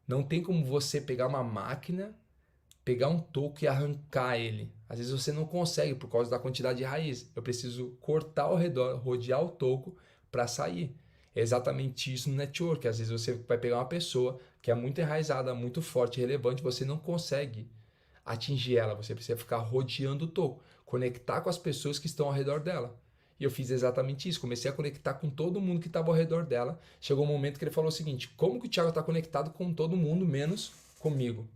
Não tem como você pegar uma máquina, pegar um toco e arrancar ele. Às vezes você não consegue por causa da quantidade de raiz. Eu preciso cortar ao redor, rodear o toco para sair. É exatamente isso no network. Às vezes você vai pegar uma pessoa que é muito enraizada, muito forte, relevante, você não consegue atingir ela. Você precisa ficar rodeando o toco, conectar com as pessoas que estão ao redor dela. E eu fiz exatamente isso. Comecei a conectar com todo mundo que estava ao redor dela. Chegou um momento que ele falou o seguinte: como que o Thiago está conectado com todo mundo, menos comigo?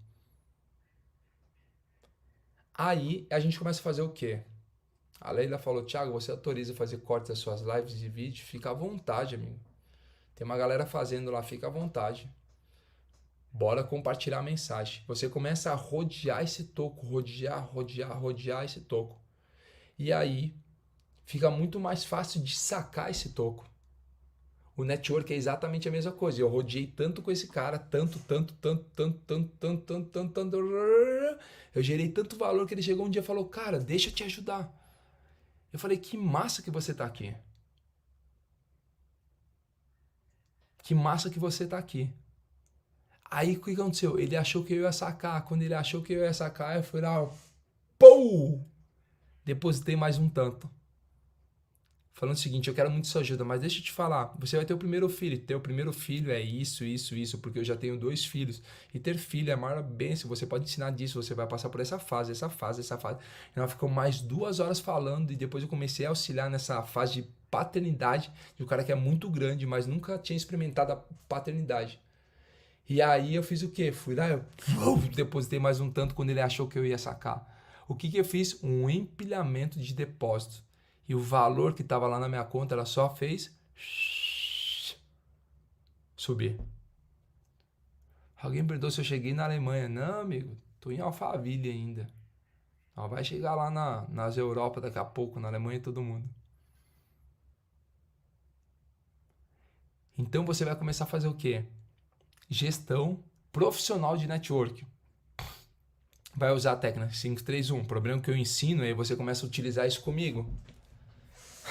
Aí a gente começa a fazer o quê? A Leila falou: Thiago, você autoriza fazer cortes das suas lives de vídeo? Fica à vontade, amigo. Tem uma galera fazendo lá, fica à vontade. Bora compartilhar a mensagem. Você começa a rodear esse toco, rodear esse toco. E aí fica muito mais fácil de sacar esse toco. O network é exatamente a mesma coisa. Eu rodeei tanto com esse cara, tanto. Eu gerei tanto valor que ele chegou um dia e falou: cara, deixa eu te ajudar. Eu falei: que massa que você tá aqui. Que massa que você tá aqui. Aí o que aconteceu? Ele achou que eu ia sacar. Quando ele achou que eu ia sacar, eu fui lá, pum! Depositei mais um tanto. Falando o seguinte: eu quero muito sua ajuda, mas deixa eu te falar, você vai ter o primeiro filho. Ter o primeiro filho é isso, porque eu já tenho 2 filhos. E ter filho é a maior bênção, você pode ensinar disso, você vai passar por essa fase. E nós ficamos mais 2 horas falando e depois eu comecei a auxiliar nessa fase de paternidade de um cara que é muito grande, mas nunca tinha experimentado a paternidade. E aí eu fiz o quê? Fui lá, eu depositei mais um tanto quando ele achou que eu ia sacar. O que eu fiz? Um empilhamento de depósitos. E o valor que estava lá na minha conta, ela só fez subir. Alguém perguntou se eu cheguei na Alemanha. Não, amigo, tô em Alphaville ainda. Ela vai chegar lá nas Europa daqui a pouco, na Alemanha e todo mundo. Então você vai começar a fazer o quê? Gestão profissional de network. Vai usar a técnica 531. O problema que eu ensino, aí você começa a utilizar isso comigo.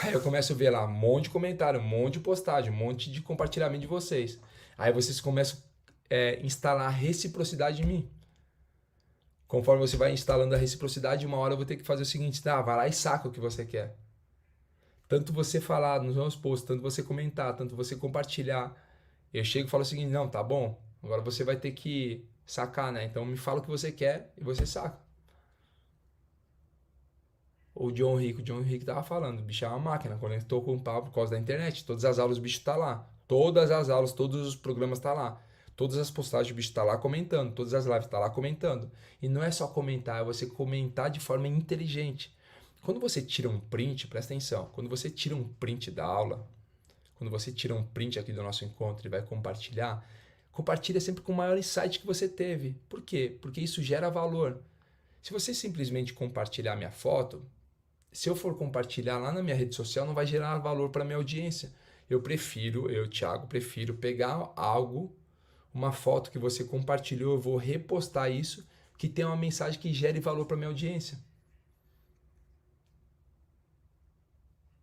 Aí eu começo a ver lá um monte de comentário, um monte de postagem, um monte de compartilhamento de vocês. Aí vocês começam a instalar reciprocidade em mim. Conforme você vai instalando a reciprocidade, uma hora eu vou ter que fazer o seguinte, vai lá e saca o que você quer. Tanto você falar nos meus posts, tanto você comentar, tanto você compartilhar. Eu chego e falo o seguinte, não, tá bom, agora você vai ter que sacar, né? Então me fala o que você quer e você saca. O John Rick tava falando, o bicho é uma máquina, conectou com o pau por causa da internet. Todas as aulas o bicho tá lá. Todas as aulas, todos os programas tá lá. Todas as postagens o bicho tá lá comentando, todas as lives tá lá comentando. E não é só comentar, é você comentar de forma inteligente. Quando você tira um print, presta atenção, quando você tira um print da aula, quando você tira um print aqui do nosso encontro e vai compartilhar, compartilha sempre com o maior insight que você teve. Por quê? Porque isso gera valor. Se você simplesmente compartilhar minha foto, se eu for compartilhar lá na minha rede social, não vai gerar valor para minha audiência. Eu, Thiago, prefiro pegar algo, uma foto que você compartilhou, eu vou repostar isso, que tem uma mensagem que gere valor para minha audiência.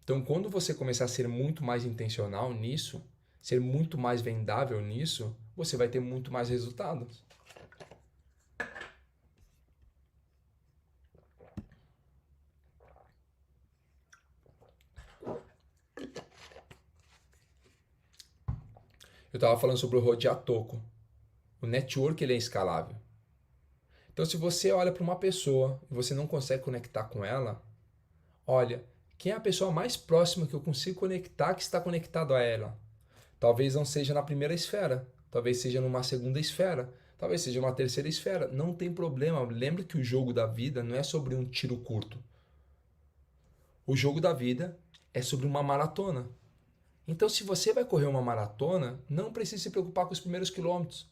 Então, quando você começar a ser muito mais intencional nisso, ser muito mais vendável nisso, você vai ter muito mais resultados. Eu estava falando sobre o rodear toco. O network ele é escalável. Então, se você olha para uma pessoa e você não consegue conectar com ela, olha, quem é a pessoa mais próxima que eu consigo conectar que está conectado a ela? Talvez não seja na primeira esfera, talvez seja numa segunda esfera, talvez seja uma terceira esfera. Não tem problema. Lembra que o jogo da vida não é sobre um tiro curto. O jogo da vida é sobre uma maratona. Então, se você vai correr uma maratona, não precisa se preocupar com os primeiros quilômetros.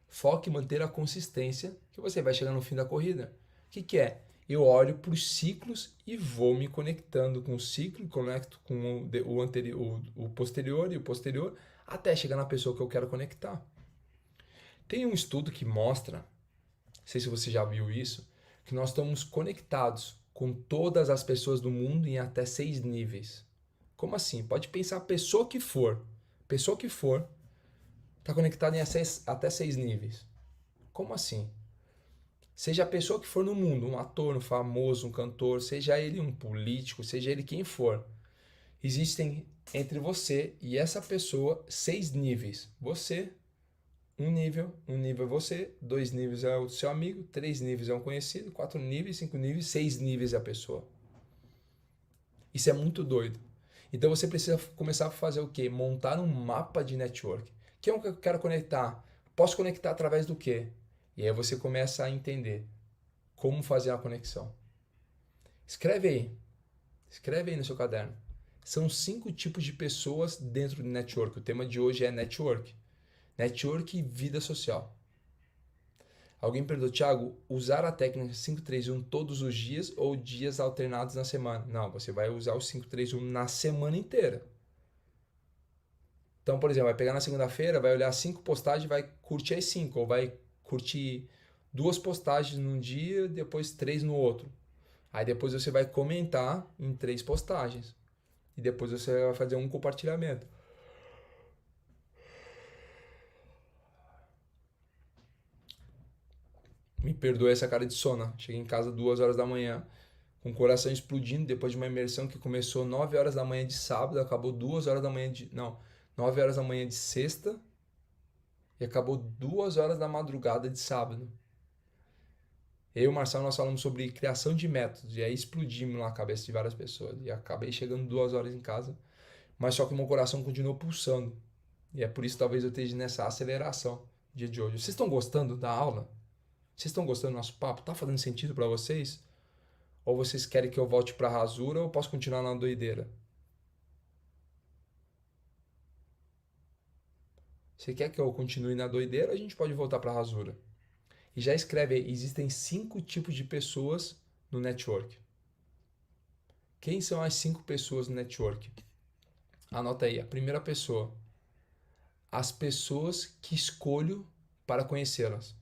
Foque em manter a consistência que você vai chegar no fim da corrida. O que é? Eu olho para os ciclos e vou me conectando com o ciclo, conecto com o anterior, o posterior e o posterior, até chegar na pessoa que eu quero conectar. Tem um estudo que mostra, não sei se você já viu isso, que nós estamos conectados com todas as pessoas do mundo em até 6 níveis. Como assim? Pode pensar a pessoa que for está conectada em até 6 níveis. Como assim? Seja a pessoa que for no mundo, um ator, um famoso, um cantor, seja ele um político, seja ele quem for, existem entre você e essa pessoa 6 níveis. Você, um nível é você, 2 níveis é o seu amigo, 3 níveis é um conhecido, 4 níveis, 5 níveis, 6 níveis é a pessoa. Isso é muito doido. Então você precisa começar a fazer o quê? Montar um mapa de network. Quem eu quero conectar? Posso conectar através do quê? E aí você começa a entender como fazer a conexão. Escreve aí no seu caderno. São 5 tipos de pessoas dentro do network. O tema de hoje é network. Network e vida social. Alguém perguntou, Thiago, usar a técnica 531 todos os dias ou dias alternados na semana? Não, você vai usar o 531 na semana inteira. Então, por exemplo, vai pegar na segunda-feira, vai olhar 5 postagens e vai curtir as 5, ou vai curtir 2 postagens num dia, depois 3 no outro. Aí depois você vai comentar em 3 postagens. E depois você vai fazer um compartilhamento. Me perdoe essa cara de sono. Cheguei em casa 2 horas da manhã, com o coração explodindo, depois de uma imersão que começou 9 horas da manhã de sábado, acabou 2 horas da manhã de... Não, 9 horas da manhã de sexta e acabou 2 horas da madrugada de sábado. Eu e o Marcelo, nós falamos sobre criação de métodos, e aí explodimos na cabeça de várias pessoas. E acabei chegando 2 horas em casa, mas só que meu coração continuou pulsando. E é por isso talvez eu esteja nessa aceleração. dia de hoje. Vocês estão gostando da aula? Vocês estão gostando do nosso papo? Tá fazendo sentido para vocês? Ou vocês querem que eu volte para a rasura ou eu posso continuar na doideira? Você quer que eu continue na doideira? A gente pode voltar para a rasura. E já escreve aí, existem 5 tipos de pessoas no network. Quem são as 5 pessoas no network? Anota aí, a primeira pessoa. As pessoas que escolho para conhecê-las.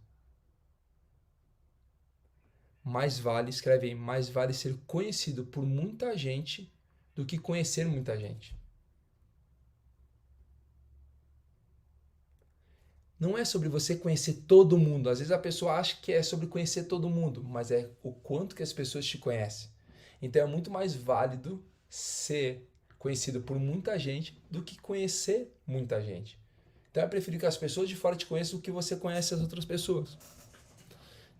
Mais vale, escreve aí, mais vale ser conhecido por muita gente do que conhecer muita gente. Não é sobre você conhecer todo mundo. Às vezes a pessoa acha que é sobre conhecer todo mundo, mas é o quanto que as pessoas te conhecem. Então é muito mais válido ser conhecido por muita gente do que conhecer muita gente. Então eu prefiro que as pessoas de fora te conheçam do que você conhece as outras pessoas.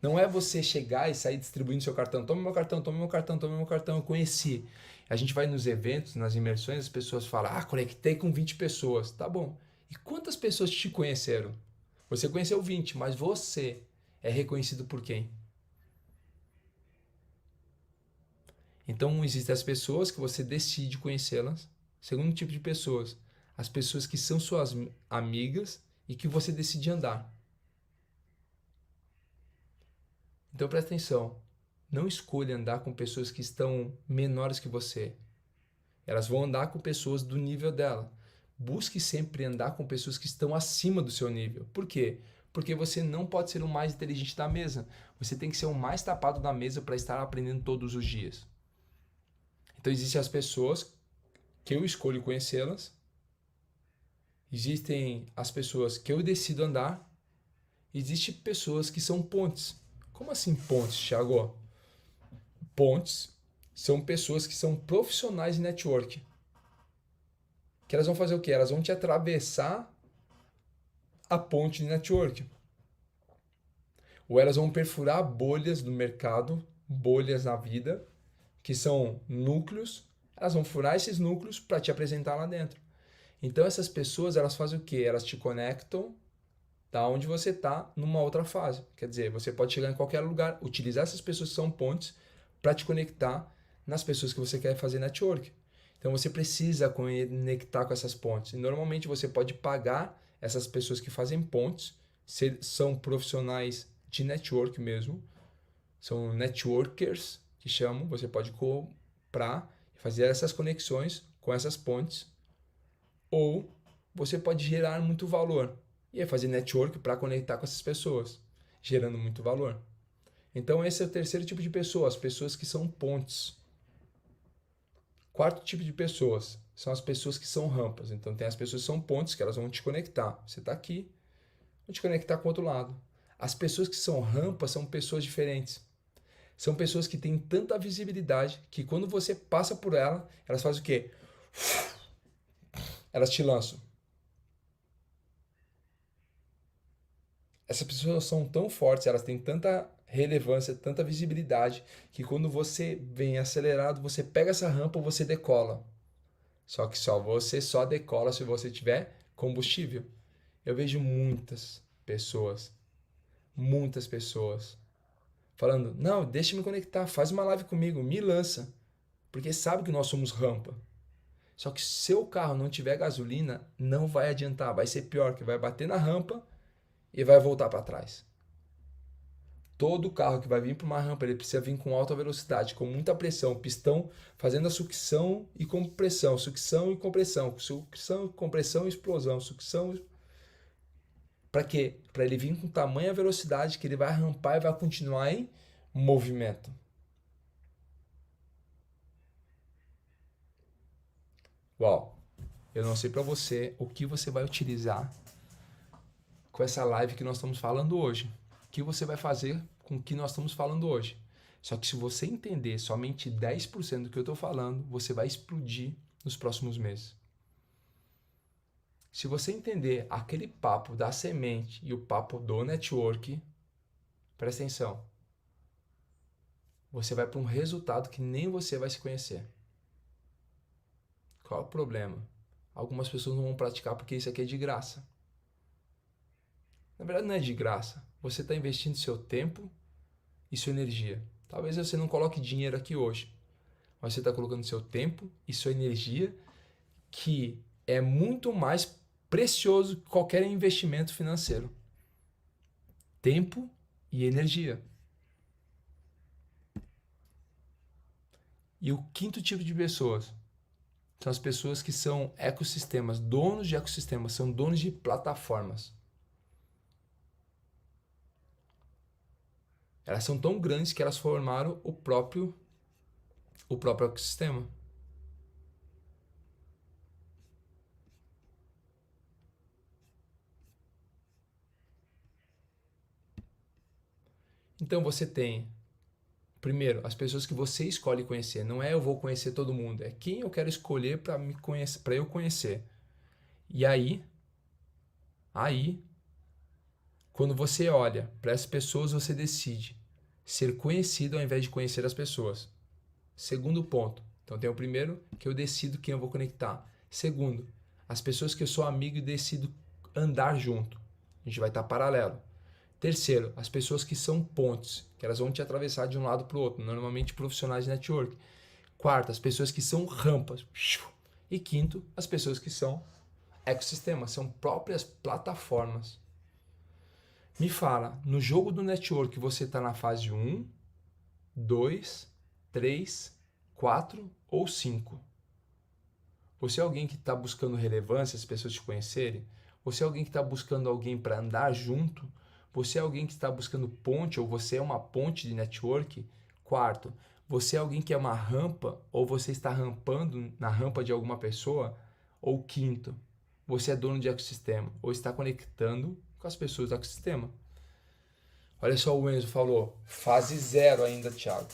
Não é você chegar e sair distribuindo seu cartão. Toma meu cartão, toma meu cartão, toma meu cartão. Eu conheci. A gente vai nos eventos, nas imersões, as pessoas falam, conectei com 20 pessoas. Tá bom. E quantas pessoas te conheceram? Você conheceu 20, mas você é reconhecido por quem? Então, existem as pessoas que você decide conhecê-las. Segundo tipo de pessoas, as pessoas que são suas amigas e que você decide andar. Então, presta atenção. Não escolha andar com pessoas que estão menores que você. Elas vão andar com pessoas do nível dela. Busque sempre andar com pessoas que estão acima do seu nível. Por quê? Porque você não pode ser o mais inteligente da mesa. Você tem que ser o mais tapado da mesa para estar aprendendo todos os dias. Então, existem as pessoas que eu escolho conhecê-las. Existem as pessoas que eu decido andar. Existem pessoas que são pontes. Como assim pontes, Thiago? Pontes são pessoas que são profissionais de network. Que elas vão fazer o quê? Elas vão te atravessar a ponte de network. Ou elas vão perfurar bolhas do mercado, bolhas na vida, que são núcleos. Elas vão furar esses núcleos para te apresentar lá dentro. Então essas pessoas, elas fazem o quê? Elas te conectam da onde você está numa outra fase. Quer dizer, você pode chegar em qualquer lugar, utilizar essas pessoas que são pontes para te conectar nas pessoas que você quer fazer network. Então você precisa conectar com essas pontes. E normalmente você pode pagar essas pessoas que fazem pontes, são profissionais de network mesmo, são networkers que chamam, você pode comprar e fazer essas conexões com essas pontes, ou você pode gerar muito valor e é fazer network para conectar com essas pessoas, gerando muito valor. Então esse é o terceiro tipo de pessoa, as pessoas que são pontes. Quarto tipo de pessoas são as pessoas que são rampas. Então tem as pessoas que são pontes, que elas vão te conectar. Você está aqui, vão te conectar com o outro lado. As pessoas que são rampas são pessoas diferentes. São pessoas que têm tanta visibilidade que quando você passa por ela, elas fazem o quê? Elas te lançam. Essas pessoas são tão fortes, elas têm tanta relevância, tanta visibilidade, que quando você vem acelerado, você pega essa rampa, você decola. Só que você só decola se você tiver combustível. Eu vejo muitas pessoas, falando, não, deixa eu me conectar, faz uma live comigo, me lança. Porque sabe que nós somos rampa. Só que se seu carro não tiver gasolina, não vai adiantar, vai ser pior, que vai bater na rampa e vai voltar para trás. Todo carro que vai vir para uma rampa, ele precisa vir com alta velocidade, com muita pressão, pistão fazendo a sucção e compressão, sucção e compressão, sucção e compressão e explosão, sucção. Para quê? Para ele vir com tamanha velocidade que ele vai rampar e vai continuar em movimento. Uau! Eu não sei para você o que você vai utilizar com essa live que nós estamos falando hoje. O que você vai fazer com o que nós estamos falando hoje. Só que se você entender somente 10% do que eu estou falando, você vai explodir nos próximos meses. Se você entender aquele papo da semente e o papo do network, presta atenção. Você vai para um resultado que nem você vai se conhecer. Qual é o problema? Algumas pessoas não vão praticar porque isso aqui é de graça. Na verdade não é de graça. Você está investindo seu tempo e sua energia. Talvez você não coloque dinheiro aqui hoje, mas você está colocando seu tempo e sua energia, que é muito mais precioso que qualquer investimento financeiro. Tempo e energia. E o quinto tipo de pessoas são as pessoas que são ecossistemas, donos de ecossistemas, são donos de plataformas. Elas são tão grandes que elas formaram o próprio ecossistema. Então você tem, primeiro, as pessoas que você escolhe conhecer. Não é eu vou conhecer todo mundo, é quem eu quero escolher para me conhecer, para eu conhecer. E aí, quando você olha para essas pessoas, você decide ser conhecido ao invés de conhecer as pessoas. Segundo ponto. Então tem o primeiro, que eu decido quem eu vou conectar. Segundo, as pessoas que eu sou amigo e decido andar junto. A gente vai estar paralelo. Terceiro, as pessoas que são pontes, que elas vão te atravessar de um lado para o outro, normalmente profissionais de network. Quarto, as pessoas que são rampas. E quinto, as pessoas que são ecossistemas, são próprias plataformas. Me fala, no jogo do network você está na fase 1, 2, 3, 4 ou 5? Você é alguém que está buscando relevância, as pessoas te conhecerem? Você é alguém que está buscando alguém para andar junto? Você é alguém que está buscando ponte ou você é uma ponte de network? Quarto, você é alguém que é uma rampa ou você está rampando na rampa de alguma pessoa? Ou quinto, você é dono de ecossistema ou está conectando com as pessoas do ecossistema? Olha só, o Enzo falou, fase 0 ainda, Thiago.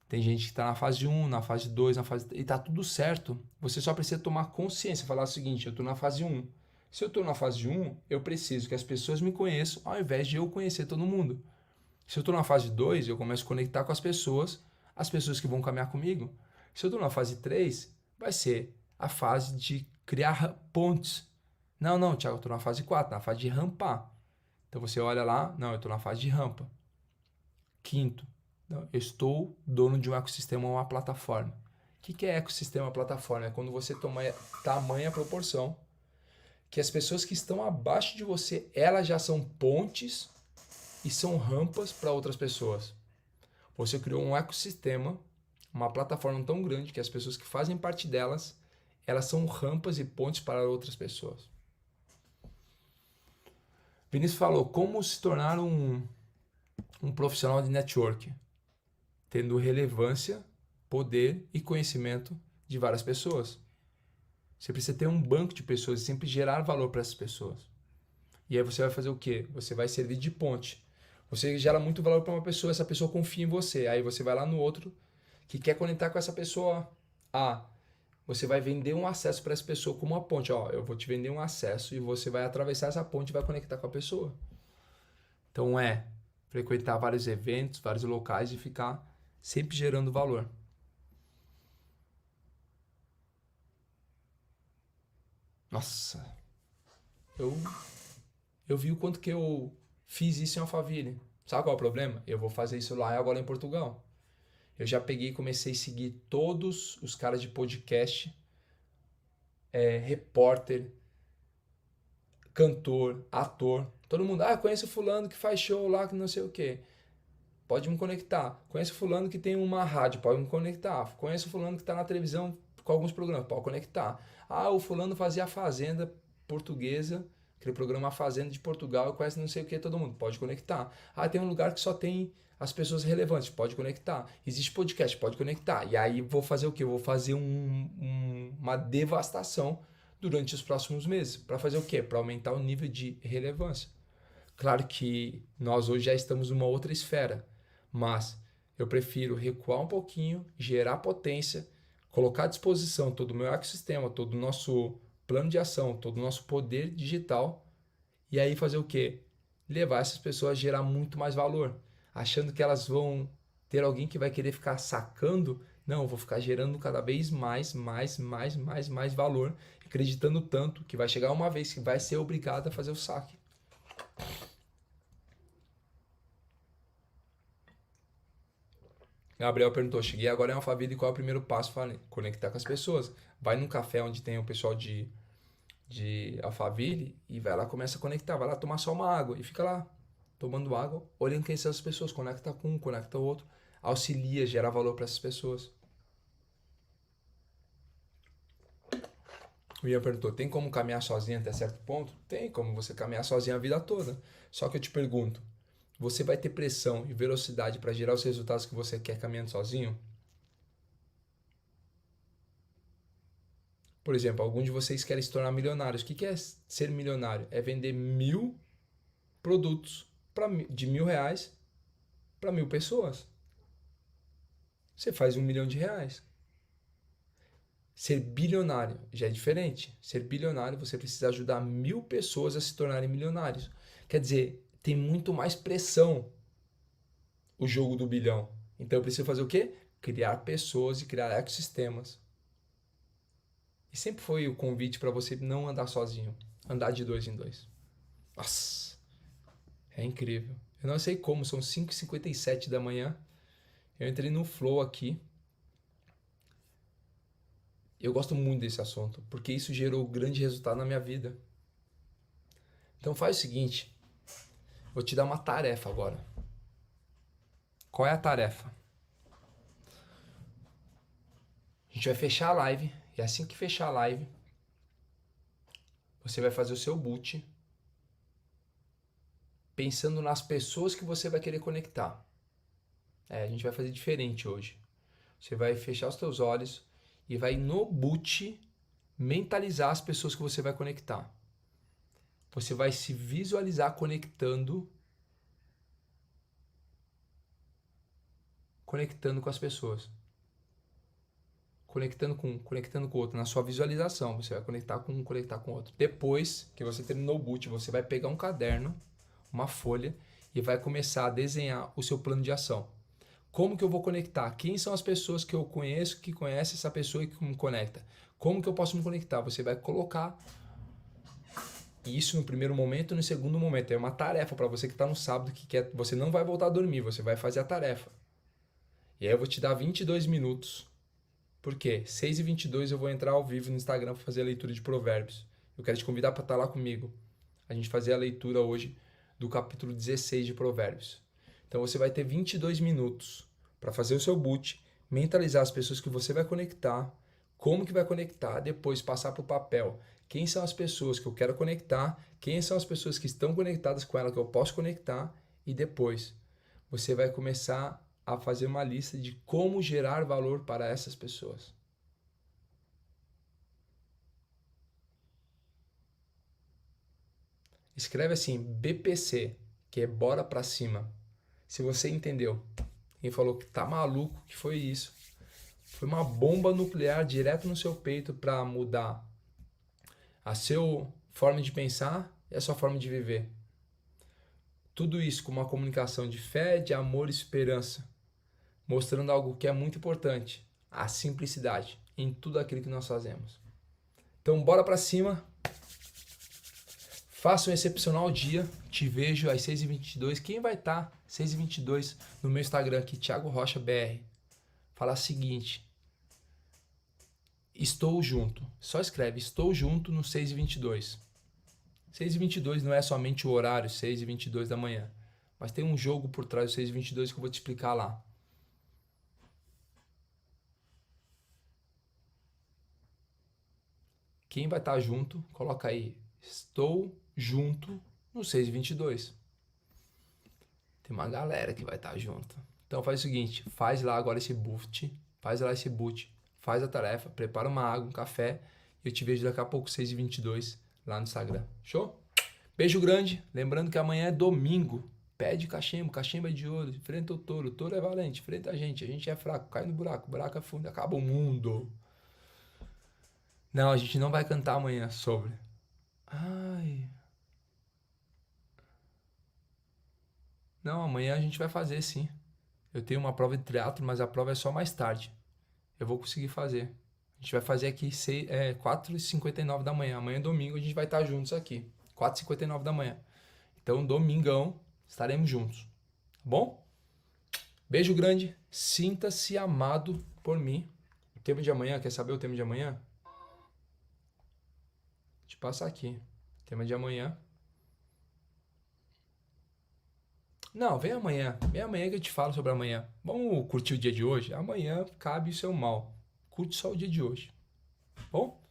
Tem gente que está na fase 1, na fase 2, na fase 3, e está tudo certo. Você só precisa tomar consciência, falar o seguinte, eu estou na fase 1. Se eu estou na fase 1, eu preciso que as pessoas me conheçam ao invés de eu conhecer todo mundo. Se eu estou na fase 2, eu começo a conectar com as pessoas que vão caminhar comigo. Se eu estou na fase 3, vai ser a fase de criar pontes. Não, Thiago, eu estou na fase 4, na fase de rampar. Então você olha lá, não, eu estou na fase de rampa. Quinto, eu estou dono de um ecossistema ou uma plataforma. O que é ecossistema plataforma? É quando você toma tamanha proporção que as pessoas que estão abaixo de você, elas já são pontes e são rampas para outras pessoas. Você criou um ecossistema, uma plataforma tão grande que as pessoas que fazem parte delas, elas são rampas e pontes para outras pessoas. Vinícius falou, como se tornar um profissional de network? Tendo relevância, poder e conhecimento de várias pessoas. Você precisa ter um banco de pessoas e sempre gerar valor para essas pessoas. E aí você vai fazer o quê? Você vai servir de ponte. Você gera muito valor para uma pessoa, essa pessoa confia em você. Aí você vai lá no outro que quer conectar com essa pessoa. Você vai vender um acesso para essa pessoa como uma ponte. Eu vou te vender um acesso e você vai atravessar essa ponte e vai conectar com a pessoa. Então frequentar vários eventos, vários locais e ficar sempre gerando valor. Nossa, eu vi o quanto que eu fiz isso em Alphaville. Sabe qual é o problema? Eu vou fazer isso lá agora em Portugal. Eu já peguei e comecei a seguir todos os caras de podcast, repórter, cantor, ator. Todo mundo, conhece o fulano que faz show lá, que não sei o quê. Pode me conectar. Conhece o fulano que tem uma rádio, pode me conectar. Conhece o fulano que está na televisão com alguns programas, pode conectar. O fulano fazia a Fazenda Portuguesa, aquele programa A Fazenda de Portugal, conhece não sei o que, todo mundo, pode conectar. Tem um lugar que só tem as pessoas relevantes, pode conectar. Existe podcast, pode conectar. E aí vou fazer o quê? Eu vou fazer uma devastação durante os próximos meses. Para fazer o quê? Para aumentar o nível de relevância. Claro que nós hoje já estamos numa outra esfera, mas eu prefiro recuar um pouquinho, gerar potência, colocar à disposição todo o meu ecossistema, todo o nosso plano de ação, todo o nosso poder digital e aí fazer o quê? Levar essas pessoas a gerar muito mais valor, achando que elas vão ter alguém que vai querer ficar sacando Não, eu vou ficar gerando cada vez mais valor, acreditando tanto que vai chegar uma vez que vai ser obrigado a fazer o saque. Gabriel perguntou, cheguei agora em Alphaville, qual é o primeiro passo? Falei, conectar com as pessoas. Vai num café onde tem o pessoal de Alphaville e vai lá, começa a conectar, vai lá tomar só uma água e fica lá tomando água, olhando quem são as pessoas, conecta com um, conecta o outro, auxilia, gera valor para essas pessoas. O Ian perguntou, tem como caminhar sozinho até certo ponto? Tem como você caminhar sozinho a vida toda. Só que eu te pergunto, você vai ter pressão e velocidade para gerar os resultados que você quer caminhando sozinho? Por exemplo, alguns de vocês querem se tornar milionários. O que é ser milionário? É vender 1.000 produtos de R$ 1.000 para 1.000 pessoas. Você faz R$ 1.000.000. Ser bilionário já é diferente. Ser bilionário, você precisa ajudar 1.000 pessoas a se tornarem milionários. Quer dizer, tem muito mais pressão o jogo do bilhão. Então eu preciso fazer o quê? Criar pessoas e criar ecossistemas. E sempre foi o convite para você não andar sozinho. Andar de 2 em 2. Nossa, é incrível. Eu não sei como, são 5h57 da manhã. Eu entrei no flow aqui. Eu gosto muito desse assunto, porque isso gerou grande resultado na minha vida. Então faz o seguinte, vou te dar uma tarefa agora. Qual é a tarefa? A gente vai fechar a live, e assim que fechar a live, você vai fazer o seu boot, pensando nas pessoas que você vai querer conectar. A gente vai fazer diferente hoje. Você vai fechar os teus olhos e vai no boot mentalizar as pessoas que você vai conectar. Você vai se visualizar conectando com as pessoas. Conectando com o outro, na sua visualização. Você vai conectar com um, conectar com o outro. Depois que você terminou o boot, você vai pegar um caderno, uma folha, e vai começar a desenhar o seu plano de ação. Como que eu vou conectar? Quem são as pessoas que eu conheço, que conhecem essa pessoa e que me conecta? Como que eu posso me conectar? Você vai colocar isso no primeiro momento e no segundo momento. É uma tarefa para você que está no sábado, que quer, você não vai voltar a dormir, você vai fazer a tarefa. E aí eu vou te dar 22 minutos. Por quê? 6h22 eu vou entrar ao vivo no Instagram para fazer a leitura de Provérbios. Eu quero te convidar para estar lá comigo. A gente fazer a leitura hoje do capítulo 16 de Provérbios. Então você vai ter 22 minutos para fazer o seu boot, mentalizar as pessoas que você vai conectar, como que vai conectar, depois passar para o papel. Quem são as pessoas que eu quero conectar, quem são as pessoas que estão conectadas com ela que eu posso conectar e depois você vai começar a fazer uma lista de como gerar valor para essas pessoas. Escreve assim, BPC, que é bora pra cima. Se você entendeu. Quem falou que tá maluco, que foi isso? Foi uma bomba nuclear direto no seu peito para mudar a sua forma de pensar e a sua forma de viver. Tudo isso com uma comunicação de fé, de amor e esperança, mostrando algo que é muito importante, a simplicidade em tudo aquilo que nós fazemos. Então bora para cima. Faça um excepcional dia. Te vejo às 6h22. Quem vai estar 6h22 no meu Instagram aqui, Thiago Rocha BR? Fala o seguinte. Estou junto. Só escreve estou junto no 6h22. 6h22 não é somente o horário, 6h22 da manhã. Mas tem um jogo por trás do 6h22 que eu vou te explicar lá. Quem vai estar junto, coloca aí. Estou junto no 6h22. Tem uma galera que vai estar junto. Então faz o seguinte, faz lá agora esse boot, faz lá esse boot, faz a tarefa, prepara uma água, um café e eu te vejo daqui a pouco 6h22 lá no Instagram. Show? Beijo grande, lembrando que amanhã é domingo. Pede cachimbo, cachimbo é de ouro, enfrenta o touro é valente, enfrenta a gente é fraco, cai no buraco, buraco é fundo, acaba o mundo. Não, a gente não vai cantar amanhã sobre. Ai. Não, amanhã a gente vai fazer sim. Eu tenho uma prova de teatro, mas a prova é só mais tarde. eu vou conseguir fazer. A gente vai fazer aqui 4h59 da manhã. Amanhã, domingo, a gente vai estar juntos aqui. 4h59 da manhã. Então, domingão, estaremos juntos. Tá bom? Beijo grande. Sinta-se amado por mim. O tema de amanhã, quer saber o tema de amanhã? Vou te passar aqui. Tema de amanhã. Não, vem amanhã. Vem amanhã que eu te falo sobre amanhã. Vamos curtir o dia de hoje? Amanhã cabe o seu mal. Curte só o dia de hoje. Bom?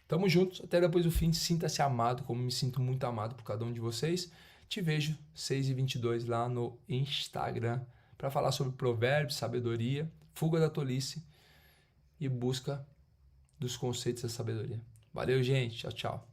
Tamo juntos. Até depois do fim. Sinta-se amado, como me sinto muito amado por cada um de vocês. Te vejo 6h22 lá no Instagram para falar sobre provérbios, sabedoria, fuga da tolice e busca dos conceitos da sabedoria. Valeu, gente. Tchau, tchau.